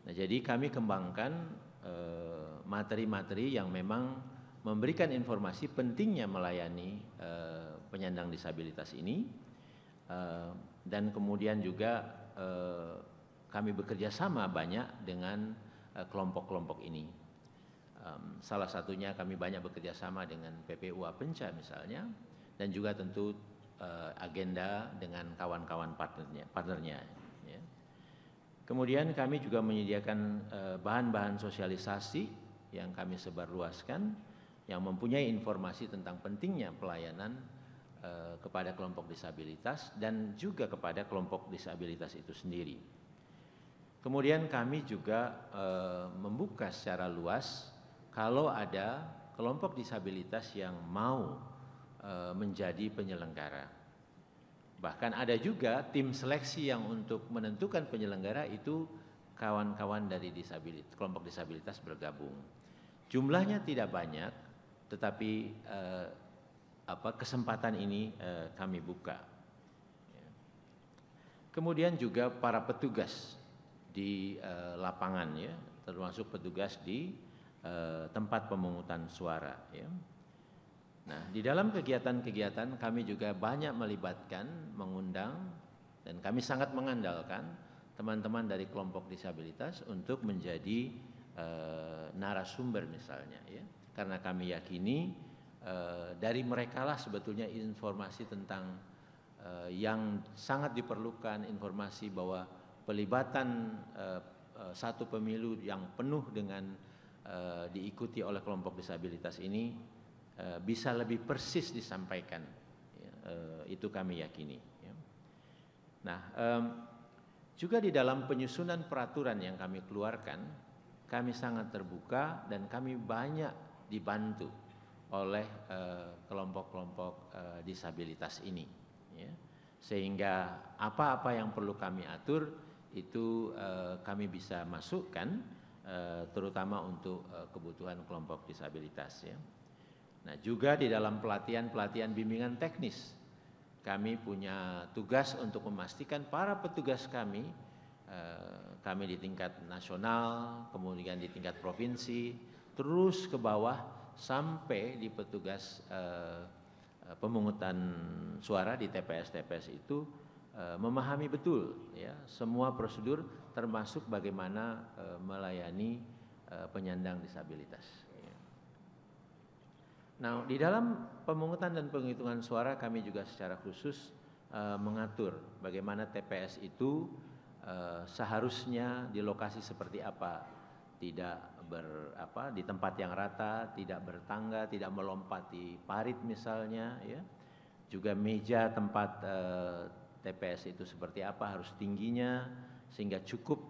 Nah, jadi kami kembangkan materi-materi yang memang memberikan informasi pentingnya melayani penyandang disabilitas ini, dan kemudian juga kami bekerja sama banyak dengan kelompok-kelompok ini. Salah satunya kami banyak bekerja sama dengan PPU Apenca misalnya, dan juga tentu agenda dengan kawan-kawan partnernya. Ya. Kemudian kami juga menyediakan bahan-bahan sosialisasi yang kami sebarluaskan, yang mempunyai informasi tentang pentingnya pelayanan kepada kelompok disabilitas dan juga kepada kelompok disabilitas itu sendiri. Kemudian kami juga membuka secara luas kalau ada kelompok disabilitas yang mau menjadi penyelenggara. Bahkan ada juga tim seleksi yang untuk menentukan penyelenggara itu kawan-kawan dari kelompok disabilitas bergabung. Jumlahnya tidak banyak, tetapi kesempatan ini kami buka. Kemudian juga para petugas di lapangan ya, termasuk petugas di tempat pemungutan suara. Ya. Nah, di dalam kegiatan-kegiatan kami juga banyak melibatkan, mengundang, dan kami sangat mengandalkan teman-teman dari kelompok disabilitas untuk menjadi narasumber misalnya, ya. Karena kami yakini dari merekalah sebetulnya informasi tentang yang sangat diperlukan, informasi bahwa pelibatan satu pemilu yang penuh dengan diikuti oleh kelompok disabilitas ini bisa lebih persis disampaikan, ya, itu kami yakini. Ya. Nah, juga di dalam penyusunan peraturan yang kami keluarkan, kami sangat terbuka dan kami banyak dibantu oleh kelompok-kelompok disabilitas ini. Ya. Sehingga apa-apa yang perlu kami atur itu kami bisa masukkan, terutama untuk kebutuhan kelompok disabilitas. Ya. Nah, juga di dalam pelatihan bimbingan teknis, kami punya tugas untuk memastikan para petugas kami di tingkat nasional, kemudian di tingkat provinsi, terus ke bawah sampai di petugas pemungutan suara di TPS-TPS itu memahami betul, ya, semua prosedur termasuk bagaimana melayani penyandang disabilitas. Nah, di dalam pemungutan dan penghitungan suara kami juga secara khusus mengatur bagaimana TPS itu seharusnya di lokasi seperti apa, tidak di tempat yang rata, tidak bertangga, tidak melompati parit misalnya, ya. Juga meja tempat TPS itu seperti apa, harus tingginya sehingga cukup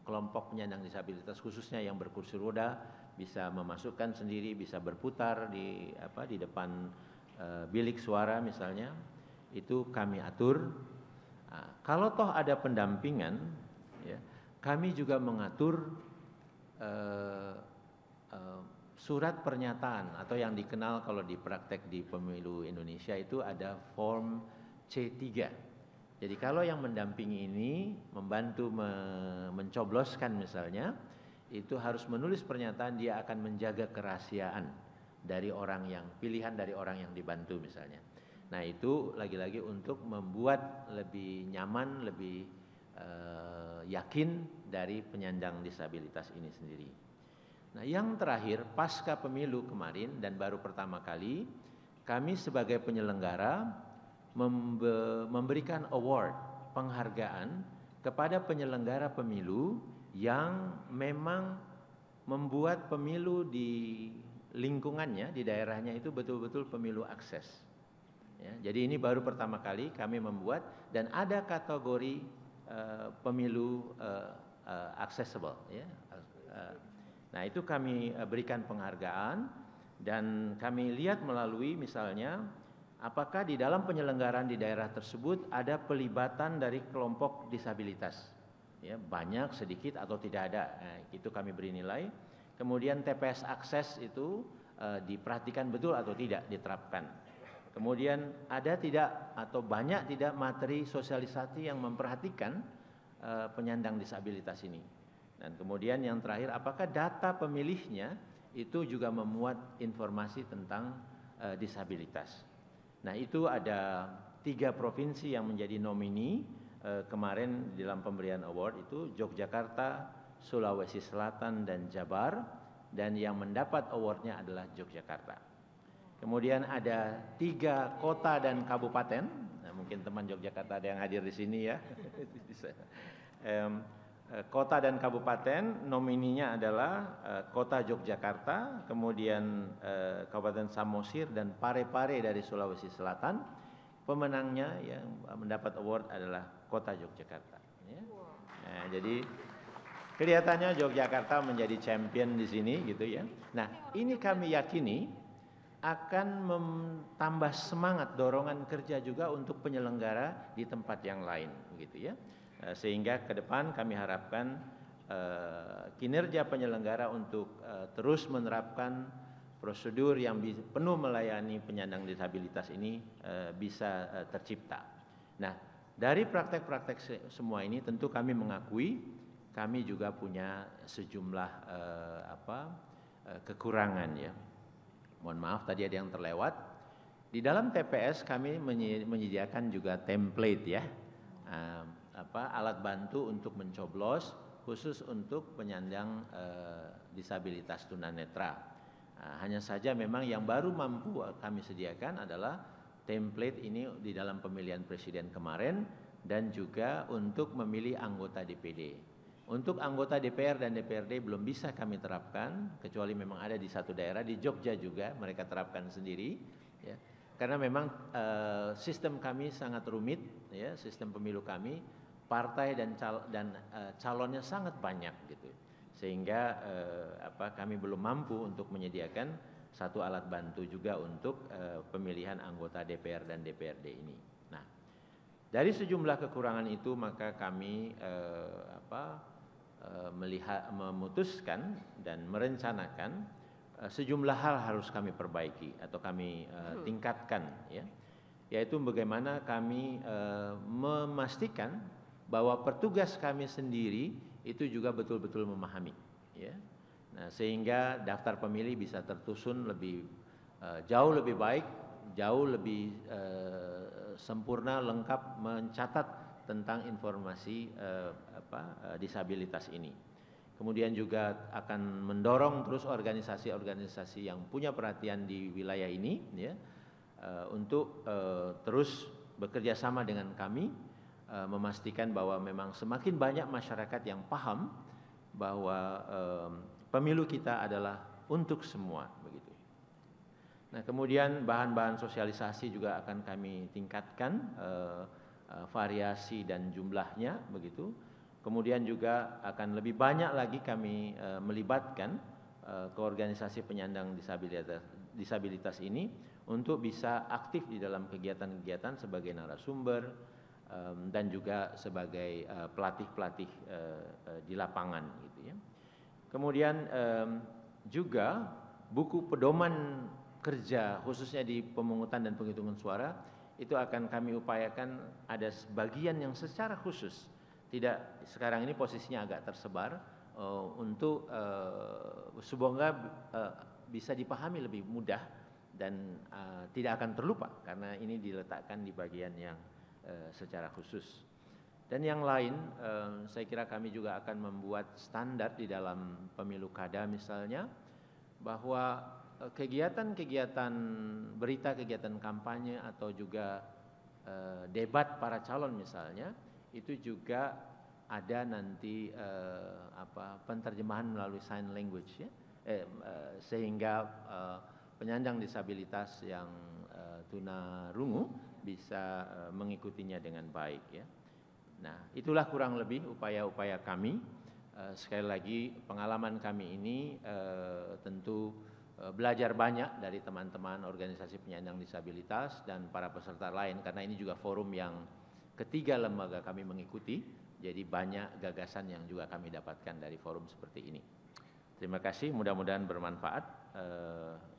kelompok penyandang disabilitas khususnya yang berkursi roda bisa memasukkan sendiri, bisa berputar di depan bilik suara misalnya, itu kami atur. Nah, kalau toh ada pendampingan, ya, kami juga mengatur surat pernyataan atau yang dikenal kalau di praktek di pemilu Indonesia itu ada form C3. Jadi kalau yang mendampingi ini membantu mencobloskan misalnya, itu harus menulis pernyataan dia akan menjaga kerahasiaan dari orang yang pilihan dari orang yang dibantu misalnya. Nah, itu lagi-lagi untuk membuat lebih nyaman, lebih yakin dari penyandang disabilitas ini sendiri. Nah, yang terakhir pasca pemilu kemarin dan baru pertama kali kami sebagai penyelenggara memberikan award, penghargaan kepada penyelenggara pemilu yang memang membuat pemilu di lingkungannya, di daerahnya itu betul-betul pemilu akses. Ya, jadi ini baru pertama kali kami membuat dan ada kategori pemilu accessible. Ya. Nah, itu kami berikan penghargaan dan kami lihat melalui misalnya apakah di dalam penyelenggaraan di daerah tersebut ada pelibatan dari kelompok disabilitas. Ya, banyak, sedikit, atau tidak ada. Nah, itu kami beri nilai. Kemudian TPS akses itu diperhatikan betul atau tidak diterapkan. Kemudian ada tidak atau banyak tidak materi sosialisasi yang memperhatikan penyandang disabilitas ini. Dan kemudian yang terakhir, apakah data pemilihnya itu juga memuat informasi tentang disabilitas. Nah, itu ada 3 provinsi yang menjadi nomini kemarin dalam pemberian award itu Yogyakarta, Sulawesi Selatan, dan Jabar, dan yang mendapat awardnya adalah Yogyakarta. Kemudian ada 3 kota dan kabupaten, nah, mungkin teman Yogyakarta ada yang hadir di sini ya. Kota dan kabupaten nomininya adalah Kota Yogyakarta, kemudian Kabupaten Samosir dan Pare-Pare dari Sulawesi Selatan. Pemenangnya yang mendapat award adalah Kota Yogyakarta. Ya. Nah, jadi kelihatannya Yogyakarta menjadi champion di sini, gitu ya. Nah, ini kami yakini akan tambah semangat dorongan kerja juga untuk penyelenggara di tempat yang lain, gitu ya. Sehingga ke depan kami harapkan kinerja penyelenggara untuk terus menerapkan prosedur yang penuh melayani penyandang disabilitas ini bisa tercipta. Nah, dari praktek-praktek semua ini tentu kami mengakui kami juga punya sejumlah kekurangan ya. Mohon maaf tadi ada yang terlewat. Di dalam TPS kami menyediakan juga template ya, alat bantu untuk mencoblos khusus untuk penyandang disabilitas tunanetra. Hanya saja memang yang baru mampu kami sediakan adalah template ini di dalam pemilihan presiden kemarin dan juga untuk memilih anggota DPD. Untuk anggota DPR dan DPRD belum bisa kami terapkan kecuali memang ada di satu daerah, di Jogja juga mereka terapkan sendiri ya. Karena memang sistem kami sangat rumit ya, sistem pemilu kami, partai dan calonnya sangat banyak gitu. Sehingga kami belum mampu untuk menyediakan satu alat bantu juga untuk pemilihan anggota DPR dan DPRD ini. Nah, dari sejumlah kekurangan itu maka kami memutuskan dan merencanakan sejumlah hal harus kami perbaiki atau kami tingkatkan ya, yaitu bagaimana kami memastikan bahwa petugas kami sendiri itu juga betul-betul memahami ya. Nah, sehingga daftar pemilih bisa tersusun lebih jauh lebih baik, jauh lebih sempurna, lengkap mencatat tentang informasi disabilitas ini. Kemudian juga akan mendorong terus organisasi-organisasi yang punya perhatian di wilayah ini ya, untuk terus bekerja sama dengan kami, memastikan bahwa memang semakin banyak masyarakat yang paham bahwa pemilu kita adalah untuk semua begitu. Nah, kemudian bahan-bahan sosialisasi juga akan kami tingkatkan variasi dan jumlahnya begitu. Kemudian juga akan lebih banyak lagi kami melibatkan ke organisasi penyandang disabilitas ini untuk bisa aktif di dalam kegiatan-kegiatan sebagai narasumber dan juga sebagai pelatih-pelatih di lapangan gitu ya. Kemudian juga buku pedoman kerja khususnya di pemungutan dan penghitungan suara itu akan kami upayakan ada sebagian yang secara khusus, tidak sekarang ini posisinya agak tersebar untuk semoga bisa dipahami lebih mudah dan tidak akan terlupa karena ini diletakkan di bagian yang secara khusus. Dan yang lain saya kira kami juga akan membuat standar di dalam pemilu kada misalnya, bahwa kegiatan-kegiatan berita, kegiatan kampanye atau juga debat para calon misalnya itu juga ada nanti penterjemahan melalui sign language ya, sehingga penyandang disabilitas yang tunarungu bisa mengikutinya dengan baik ya. Nah, itulah kurang lebih upaya-upaya kami. Sekali lagi pengalaman kami ini tentu belajar banyak dari teman-teman organisasi penyandang disabilitas dan para peserta lain karena ini juga forum yang ketiga lembaga kami mengikuti, jadi banyak gagasan yang juga kami dapatkan dari forum seperti ini. Terima kasih, mudah-mudahan bermanfaat.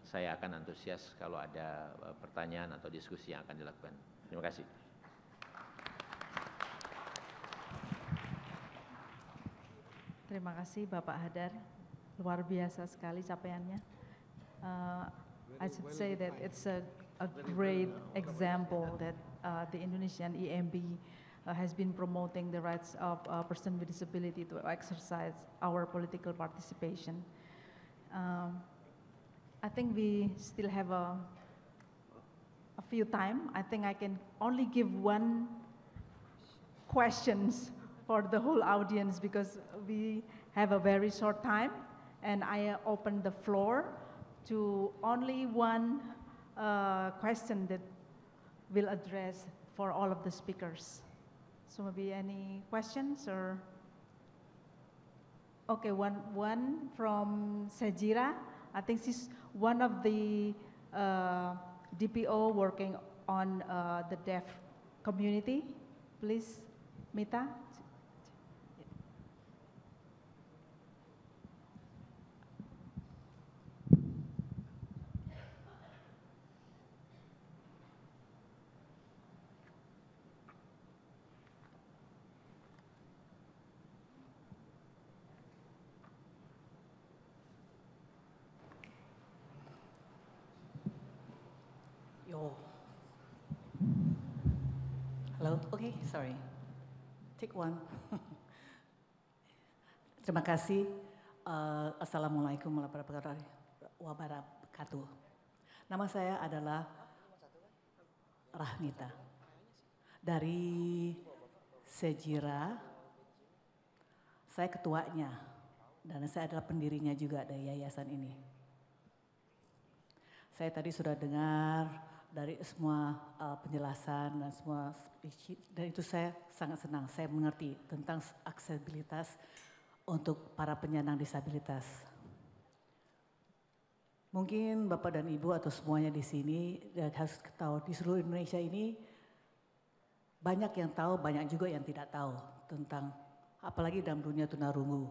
Saya akan antusias kalau ada pertanyaan atau diskusi yang akan dilakukan. Terima kasih. Terima kasih Bapak Hadar, luar biasa sekali capaiannya. I should say that it's a great example that the Indonesian EMB has been promoting the rights of a person with disability to exercise our political participation. I think we still have a few time. I think I can only give one questions for the whole audience because we have a very short time, and I open the floor to only one question that will address for all of the speakers. So maybe any questions or? Okay, one from Sajira. I think she's one of the DPO working on the deaf community. Please, Mita. Okay, sorry. Take one. Terima kasih. Assalamualaikum warahmatullahi wabarakatuh. Nama saya adalah Rahmita dari Sejira. Saya ketuanya dan saya adalah pendirinya juga dari yayasan ini. Saya tadi sudah dengar dari semua penjelasan dan semua speech, dan itu saya sangat senang. Saya mengerti tentang aksesibilitas untuk para penyandang disabilitas. Mungkin Bapak dan Ibu atau semuanya di sini harus tahu di seluruh Indonesia ini banyak yang tahu, banyak juga yang tidak tahu tentang apalagi dalam dunia tunarungu.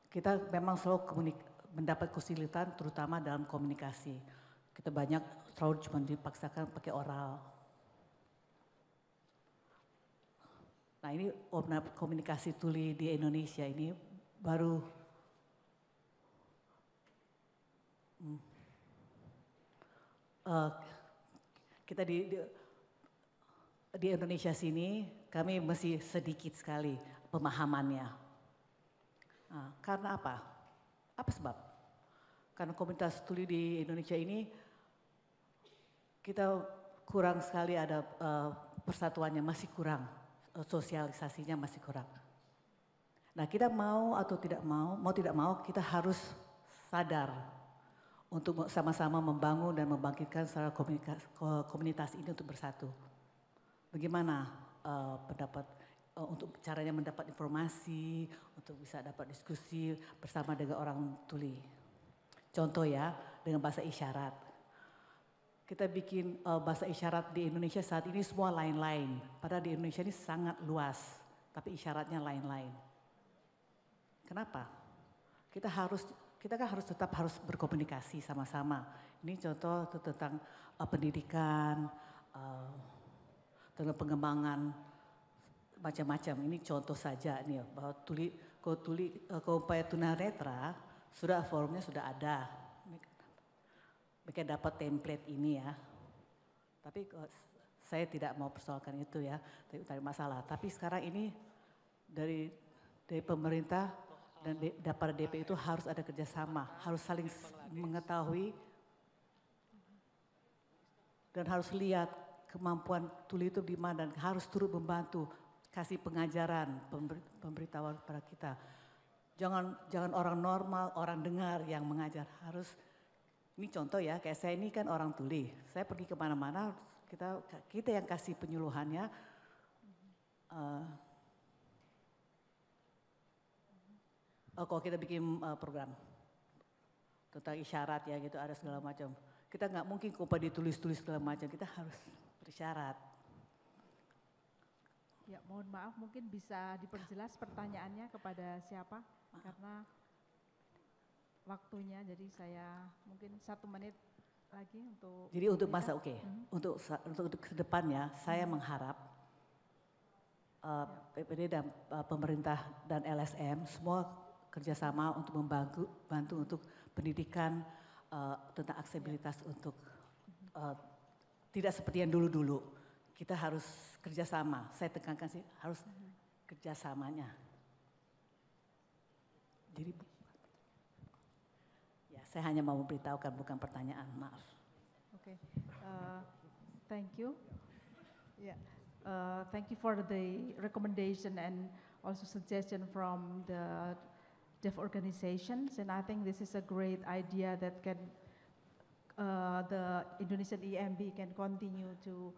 Kita memang selalu mendapat kesulitan terutama dalam komunikasi. Kita banyak selalu cuma dipaksakan pakai oral. Nah ini komunikasi tuli di Indonesia ini baru kita di Indonesia sini kami masih sedikit sekali pemahamannya. Nah, karena apa? Apa sebab? Karena komunitas tuli di Indonesia ini kita kurang sekali ada persatuannya, masih kurang, sosialisasinya masih kurang. Nah kita mau atau tidak mau tidak mau kita harus sadar untuk sama-sama membangun dan membangkitkan secara komunitas ini untuk bersatu. Bagaimana pendapat untuk caranya mendapat informasi, untuk bisa dapat diskusi bersama dengan orang tuli. Contoh ya, dengan bahasa isyarat. Kita bikin bahasa isyarat di Indonesia saat ini semua lain-lain. Padahal di Indonesia ini sangat luas, tapi isyaratnya lain-lain. Kenapa? Kita kan harus tetap harus berkomunikasi sama-sama. Ini contoh tentang pendidikan, tentang pengembangan macam-macam. Ini contoh saja nih bahwa kalau upaya tunanetra sudah forumnya sudah ada. Mereka dapat template ini ya. Tapi saya tidak mau persoalkan itu ya, tidak masalah. Tapi sekarang ini dari pemerintah dan para DP itu harus ada kerjasama, harus saling mengetahui dan harus lihat kemampuan tuli itu di mana dan harus turut membantu, kasih pengajaran, pemberitahuan kepada kita. Jangan orang normal, orang dengar yang mengajar, harus, ini contoh ya, kayak saya ini kan orang tuli, saya pergi kemana-mana, kita yang kasih penyuluhannya, kalau kita bikin program tentang isyarat ya gitu, ada segala macam. Kita nggak mungkin kok ditulis-tulis segala macam, kita harus bersyarat. Ya, mohon maaf, mungkin bisa diperjelas pertanyaannya kepada siapa? Karena waktunya, jadi saya mungkin 1 menit lagi untuk. Jadi untuk masa untuk ke depannya, saya mengharap PPD dan pemerintah dan LSM semua kerjasama untuk bantu untuk pendidikan tentang aksesibilitas untuk tidak seperti yang dulu-dulu. Kita harus kerjasama, saya tekankan sih harus kerjasamanya. Jadi ya saya hanya mau memberitahukan bukan pertanyaan, maaf. Okay, thank you. Yeah, thank you for the recommendation and also suggestion from the deaf organizations, and I think this is a great idea that can the Indonesian EMB can continue to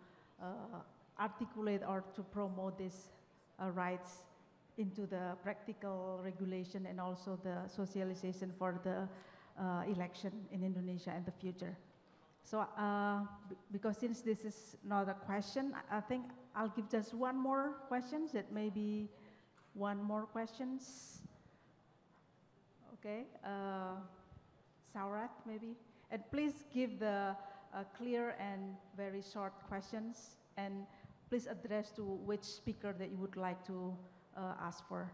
articulate or to promote these rights into the practical regulation and also the socialization for the election in Indonesia in the future. So because since this is not a question, I think I'll give just one more question, that maybe one more questions. Okay, Saurat maybe. And please give the clear and very short questions, and please address to which speaker that you would like to ask for.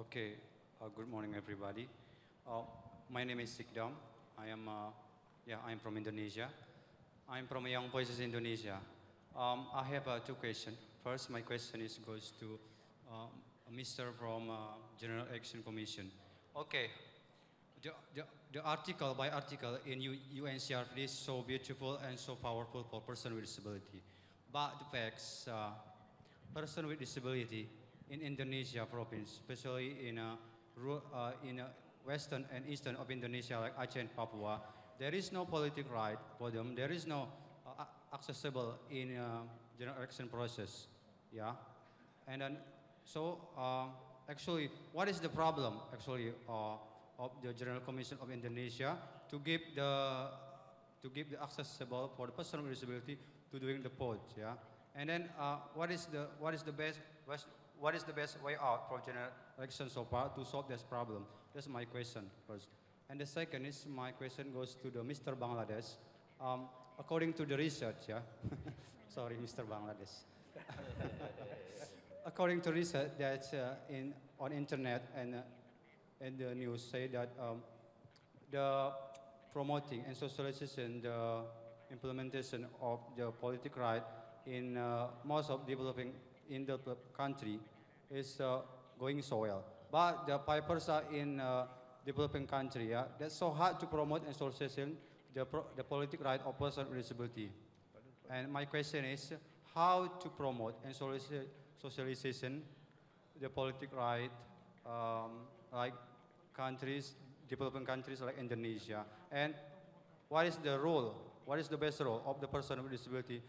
Okay, good morning, everybody. My name is Sikdam. I'm from Indonesia. I'm from Young Voices Indonesia. I have 2 questions. First, my question goes to Mr. from General Action Commission. Okay, the article by article in UN CRPD is so beautiful and so powerful for person with disability. But the facts, person with disability in Indonesia province, especially in western and eastern of Indonesia like Aceh and Papua, there is no political right for them. There is no accessible in general election process. Yeah, and then so actually, what is the problem actually of the General Commission of Indonesia to give the accessible for the person with disability to doing the polls? Yeah, and then what is the best way out for general election so far to solve this problem? That's my question first. And the second is my question goes to the Mr. Bangladesh. According to the research, yeah, sorry, Mr. Bangladesh. According to research that's on internet and the news say that the promoting and socialization, the implementation of the political right in most of developing in the country is going so well. But the papers are in developing country, yeah, that's so hard to promote and socialization the political right of person with disability. And my question is how to promote and socialization the political right like countries, developing countries like Indonesia, and what is the role, what is the best role of the person with disability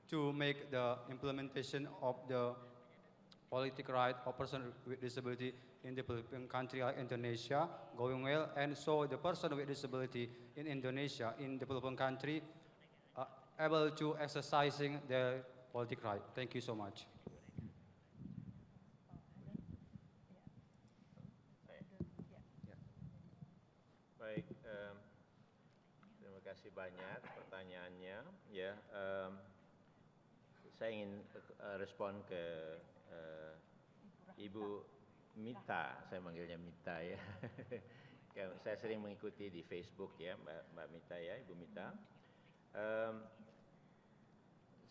to make the implementation of the political right of person with disability in developing country like Indonesia going well, and so the person with disability in Indonesia in developing country able to exercising their political right. Thank you so much. Baik, terima kasih banyak pertanyaannya. Ya, saya ingin respon ke Ibu Mita, saya manggilnya Mita ya. Saya sering mengikuti di Facebook ya, Mbak Mita ya, Ibu Mita.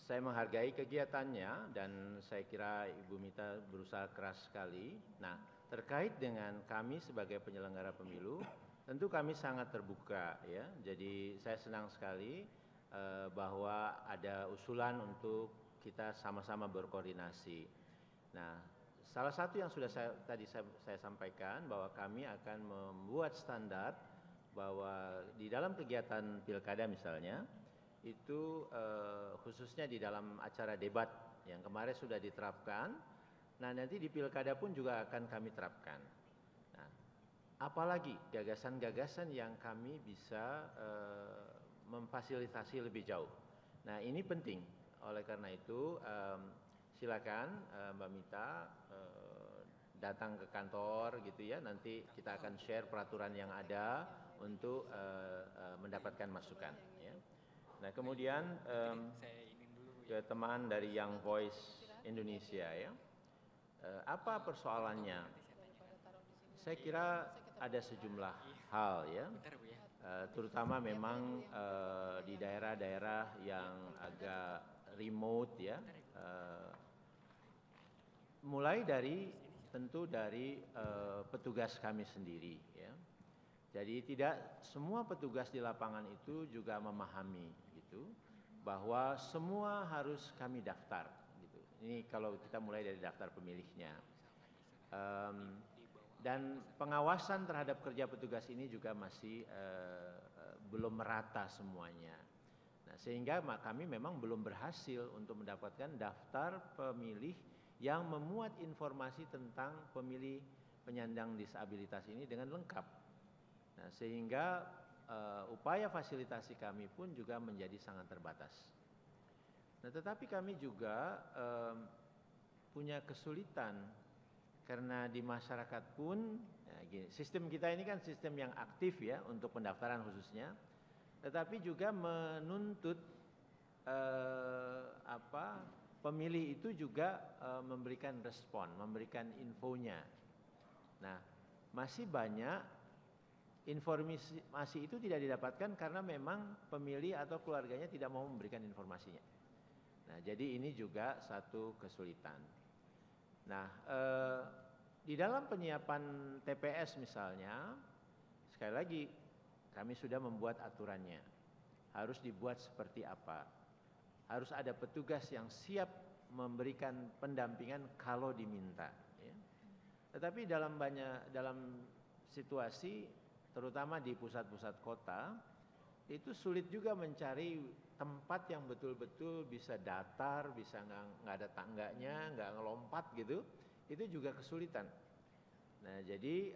Saya menghargai kegiatannya dan saya kira Ibu Mita berusaha keras sekali. Nah, terkait dengan kami sebagai penyelenggara pemilu, tentu kami sangat terbuka ya. Jadi saya senang sekali bahwa ada usulan untuk kita sama-sama berkoordinasi. Nah, salah satu yang sudah saya sampaikan bahwa kami akan membuat standar bahwa di dalam kegiatan pilkada misalnya itu khususnya di dalam acara debat yang kemarin sudah diterapkan. Nah, nanti di pilkada pun juga akan kami terapkan. Nah, apalagi gagasan-gagasan yang kami bisa memfasilitasi lebih jauh. Nah, ini penting. Oleh karena itu, silakan Mbak Mita datang ke kantor gitu ya. Nanti kita akan share peraturan yang ada untuk mendapatkan masukan. Ya. Nah, kemudian ke teman dari Young Voice Indonesia ya. Apa persoalannya? Saya kira ada sejumlah hal ya, terutama memang di daerah-daerah yang agak remote ya, mulai dari tentu dari petugas kami sendiri ya. Jadi tidak semua petugas di lapangan itu juga memahami gitu bahwa semua harus kami daftar gitu. Ini kalau kita mulai dari daftar pemilihnya. Dan pengawasan terhadap kerja petugas ini juga masih belum merata semuanya. Nah, sehingga kami memang belum berhasil untuk mendapatkan daftar pemilih yang memuat informasi tentang pemilih penyandang disabilitas ini dengan lengkap. Nah, sehingga upaya fasilitasi kami pun juga menjadi sangat terbatas. Nah, tetapi kami juga punya kesulitan karena di masyarakat pun, ya gini, sistem kita ini kan sistem yang aktif ya untuk pendaftaran khususnya, tetapi juga menuntut pemilih itu juga memberikan respon, memberikan infonya. Nah, masih banyak informasi itu tidak didapatkan karena memang pemilih atau keluarganya tidak mau memberikan informasinya. Nah, jadi ini juga satu kesulitan. Nah, di dalam penyiapan TPS misalnya, sekali lagi kami sudah membuat aturannya. Harus dibuat seperti apa? Harus ada petugas yang siap memberikan pendampingan kalau diminta. Ya. Tetapi dalam situasi, terutama di pusat-pusat kota, itu sulit juga mencari tempat yang betul-betul bisa datar, bisa nggak ada tangganya, nggak ngelompat gitu. Itu juga kesulitan. Nah, jadi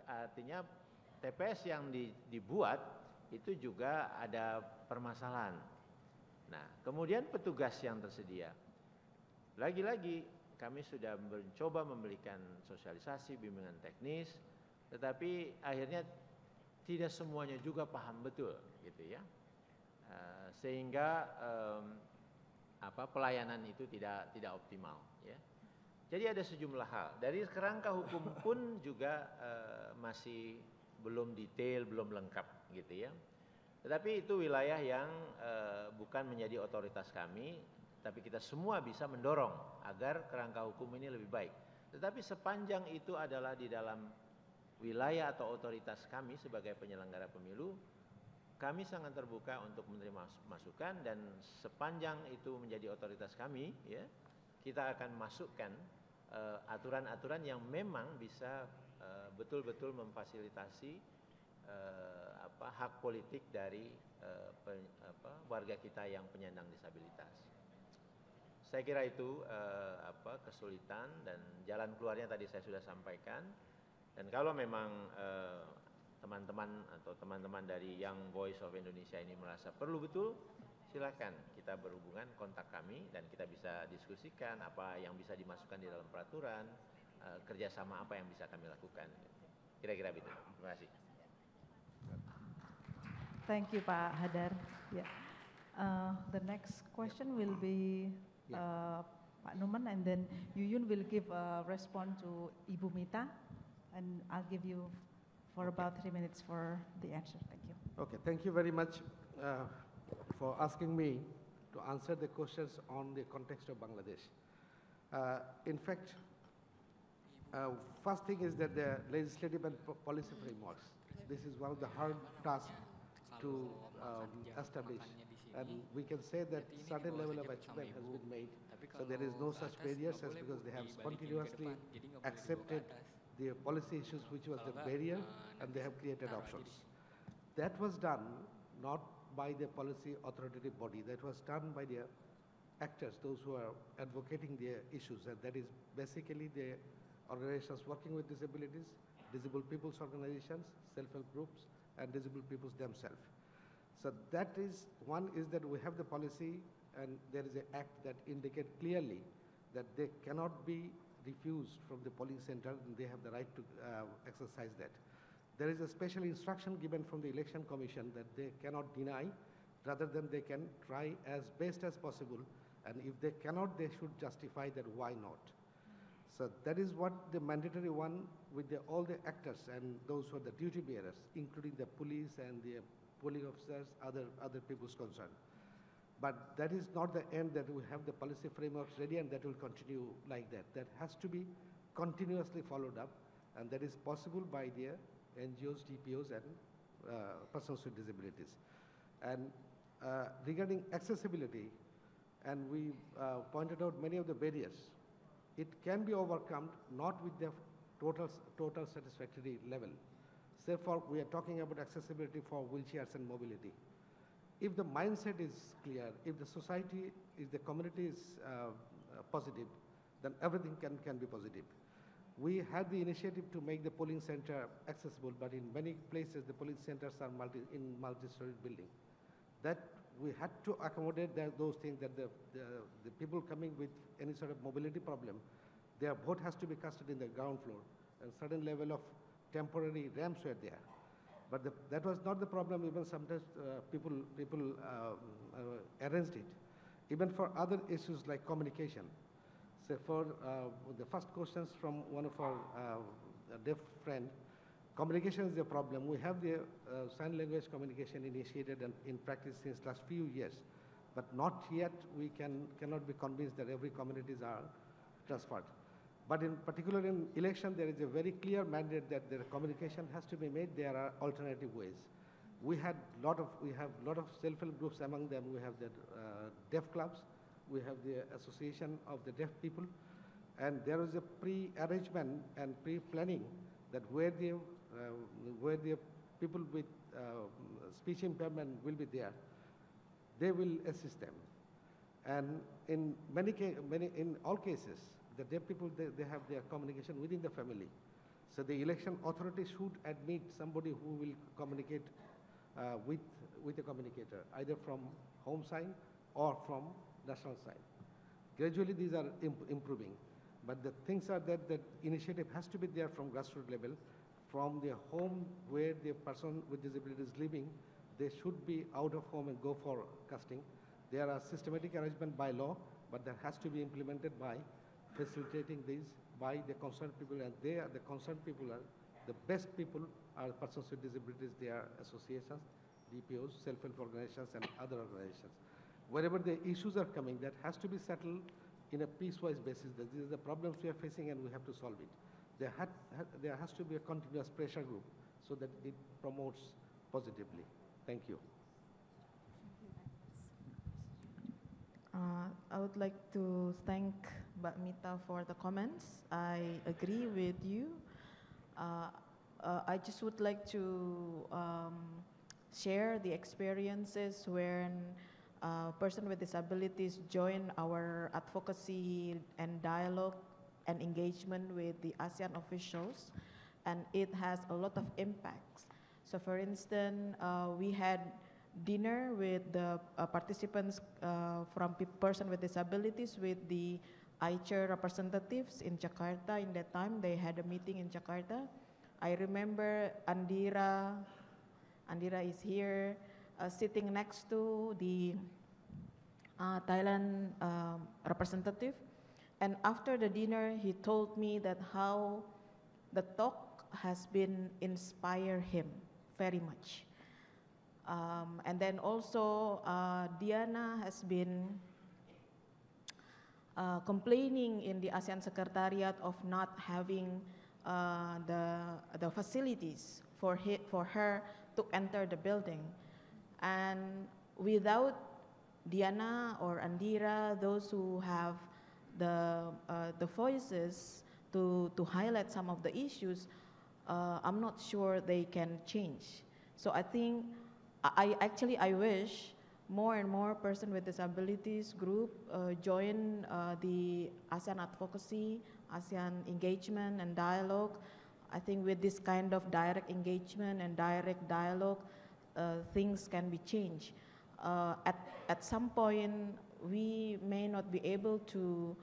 artinya TPS yang dibuat itu juga ada permasalahan. Nah, kemudian petugas yang tersedia. Lagi-lagi kami sudah mencoba memberikan sosialisasi, bimbingan teknis, tetapi akhirnya tidak semuanya juga paham betul, gitu ya. Sehingga pelayanan itu tidak optimal, ya. Jadi ada sejumlah hal. Dari kerangka hukum pun juga masih belum detail, belum lengkap, gitu ya. Tetapi itu wilayah yang bukan menjadi otoritas kami, tapi kita semua bisa mendorong agar kerangka hukum ini lebih baik. Tetapi sepanjang itu adalah di dalam wilayah atau otoritas kami sebagai penyelenggara pemilu, kami sangat terbuka untuk menerima masukan, dan sepanjang itu menjadi otoritas kami, ya, kita akan masukkan aturan-aturan yang memang bisa betul-betul memfasilitasi hak politik dari warga kita yang penyandang disabilitas. Saya kira itu kesulitan, dan jalan keluarnya tadi saya sudah sampaikan. Dan kalau memang teman-teman atau teman-teman dari Young Voice of Indonesia ini merasa perlu betul, silakan kita berhubungan, kontak kami, dan kita bisa diskusikan apa yang bisa dimasukkan di dalam peraturan, kerjasama apa yang bisa kami lakukan. Kira-kira begitu. Terima kasih. Thank you, Pak Hadar. Yeah. The next question will be Pak Noman, and then Yuyun will give a response to Ibu Mita, and I'll give you for about 3 minutes for the answer. Thank you. Okay, thank you very much for asking me to answer the questions on the context of Bangladesh. In fact, first thing is that the legislative and policy frameworks. This is one of the hard tasks to establish, and we can say that certain level of achievement has been made. So there is no such barriers, as because they have continuously accepted the policy issues which was the barrier, and they have created options. That was done not by the policy authoritative body, that was done by the actors, those who are advocating their issues, and that is basically the organizations working with disabilities, disabled people's organizations, self-help groups, and disabled peoples themselves. So that is, one is that we have the policy, and there is an act that indicates clearly that they cannot be refused from the polling center, and they have the right to exercise that. There is a special instruction given from the Election Commission that they cannot deny, rather than they can try as best as possible, and if they cannot, they should justify that why not. So that is what the mandatory one with all the actors and those who are the duty bearers, including the police and the polling officers, other people's concerned. But that is not the end, that we have the policy frameworks ready and that will continue like that. That has to be continuously followed up, and that is possible by the NGOs, TPOs, and persons with disabilities. And regarding accessibility, and we pointed out many of the barriers, it can be overcome not with the total satisfactory level. Say we are talking about accessibility for wheelchairs and mobility. If the mindset is clear, if the society, if the community is positive, then everything can be positive. We had the initiative to make the polling center accessible, but in many places the polling centers are in multi-story building. That we had to accommodate those things, that the people coming with any sort of mobility problem, their vote has to be casted in the ground floor, and certain level of temporary ramps were there. But that was not the problem. Even sometimes people arranged it. Even for other issues like communication. So for the first questions from one of our deaf friend, communication is a problem. We have the sign language communication initiated in practice since last few years, but not yet we cannot be convinced that every communities are transferred. But in particular in election, there is a very clear mandate that the communication has to be made. There are alternative ways. We have a lot of self-help groups. Among them, we have the deaf clubs, we have the association of the deaf people, and there is a pre-arrangement and pre-planning that where the people with speech impairment will be there, they will assist them. And in in all cases, the deaf people, they have their communication within the family. So the election authority should admit somebody who will communicate with a communicator, either from home sign or from national sign. Gradually, these are improving. But the things are that initiative has to be there from grassroots level, from the home where the person with disability is living. They should be out of home and go for casting. There are systematic arrangement by law, but that has to be implemented by facilitating these by the concerned people, and the concerned people are the best people are persons with disabilities. They are associations, DPOs, self-help organizations, and other organizations. Wherever the issues are coming, that has to be settled in a piecewise basis. That these are the problems we are facing, and we have to solve it. There has to be a continuous pressure group so that it promotes positively. Thank you. I would like to thank Mbak Mita for the comments. I agree with you. I just would like to share the experiences when a person with disabilities join our advocacy and dialogue and engagement with the ASEAN officials, and it has a lot of impacts. So for instance, we had dinner with the participants from person with disabilities with the AHR representatives in Jakarta. In that time, they had a meeting in Jakarta. I remember Andira is here, sitting next to the Thailand representative. And after the dinner, he told me that how the talk has been inspire him very much. And then also, Diana has been complaining in the ASEAN Secretariat of not having the facilities for her to enter the building. And without Diana or Andira, those who have the voices to highlight some of the issues, I'm not sure they can change. So I think, I wish more and more person with disabilities group join the ASEAN advocacy, ASEAN engagement and dialogue. I think with this kind of direct engagement and direct dialogue, things can be changed. At some point, we may not be able to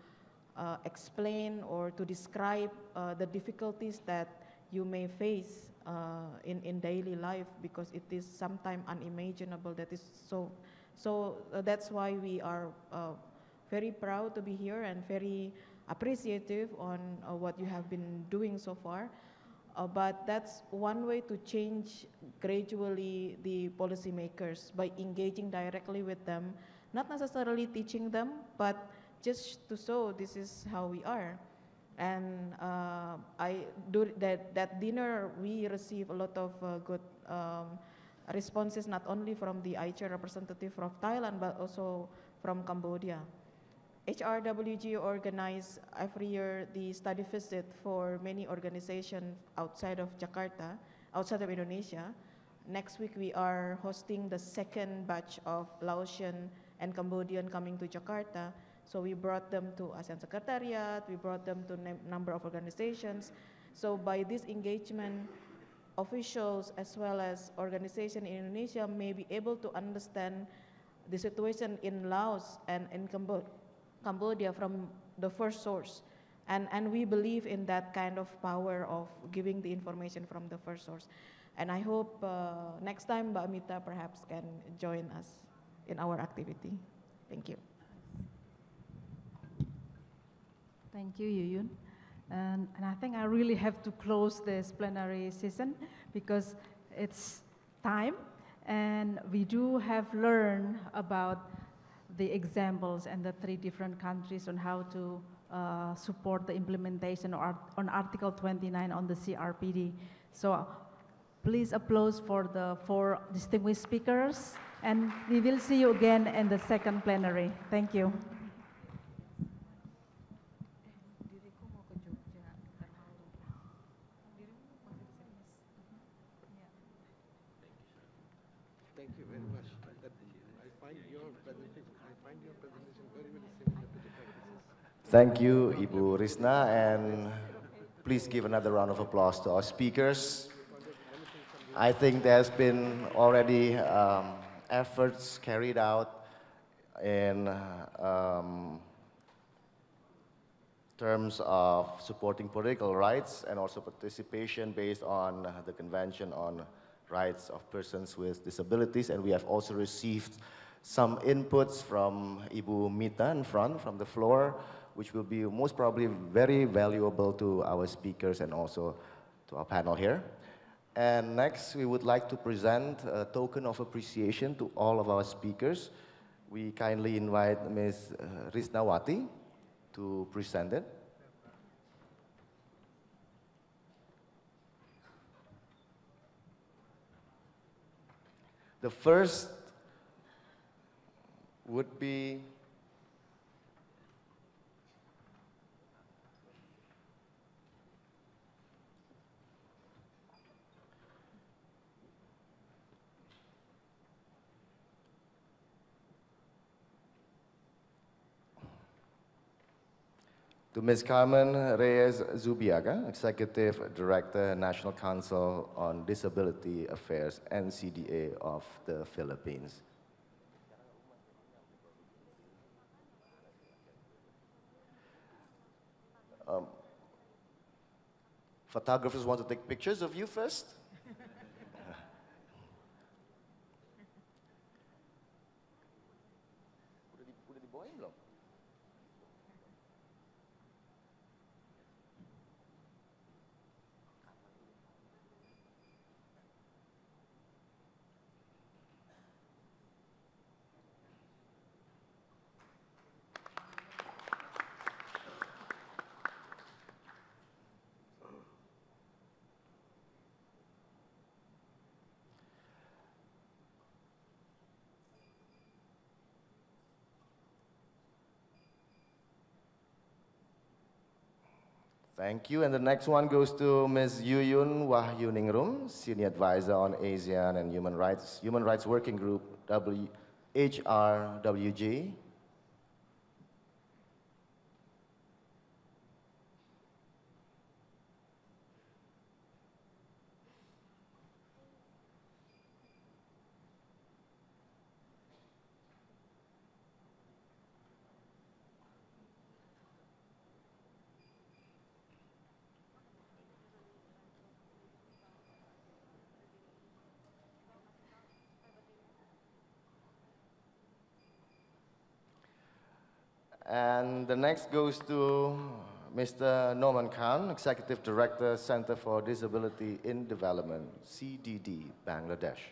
explain or to describe the difficulties that you may face in daily life, because it is sometimes unimaginable. That is so that's why we are very proud to be here and very appreciative on what you have been doing so far. But that's one way to change gradually the policymakers, by engaging directly with them, not necessarily teaching them, but just to show this is how we are. And that dinner, we receive a lot of good responses, not only from the AHR representative from Thailand, but also from Cambodia. HRWG organize every year the study visit for many organizations outside of Jakarta, outside of Indonesia. Next week, we are hosting the second batch of Laotian and Cambodian coming to Jakarta. So we brought them to ASEAN Secretariat, we brought them to a number of organizations. So by this engagement, officials as well as organizations in Indonesia may be able to understand the situation in Laos and in Cambodia from the first source. And we believe in that kind of power of giving the information from the first source. And I hope next time Mbak Mita perhaps can join us in our activity. Thank you. Thank you, Yuyun. And I think I really have to close this plenary session because it's time, and we do have learned about the examples and the 3 different countries on how to support the implementation on Article 29 on the CRPD. So please applause for the 4 distinguished speakers, and we will see you again in the second plenary. Thank you. Thank you very much. I find your presentation very, very similar to the practices. Thank you, Ibu Risna, and please give another round of applause to our speakers. I think there's been already efforts carried out in terms of supporting political rights and also participation based on the Convention on Rights of Persons with Disabilities, and we have also received some inputs from Ibu Mita in front, from the floor, which will be most probably very valuable to our speakers and also to our panel here. And next, we would like to present a token of appreciation to all of our speakers. We kindly invite Ms. Risnawati to present it. The first would be to Ms. Carmen Reyes-Zubiaga, Executive Director, National Council on Disability Affairs, NCDA of the Philippines. Photographers want to take pictures of you first? Udah dibawain belum? Thank you. And the next one goes to Ms. Yuyun Wahyuningrum, Senior Advisor on ASEAN and Human Rights Working Group, HRWG. And the next goes to Mr. Noman Khan, Executive Director, Center for Disability in Development, CDD, Bangladesh.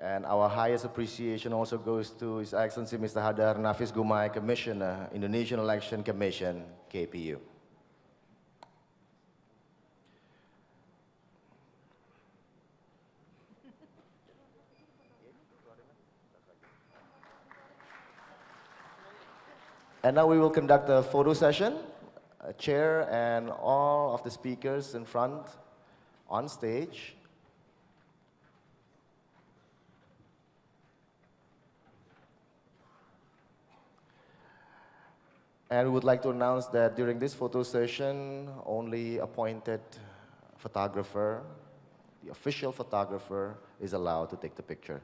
And our highest appreciation also goes to His Excellency Mr. Hadar Nafis Gumay, Commissioner, Indonesian Election Commission, KPU. And now we will conduct a photo session. A chair and all of the speakers in front on stage. And we would like to announce that during this photo session, only appointed photographer the official photographer is allowed to take the picture.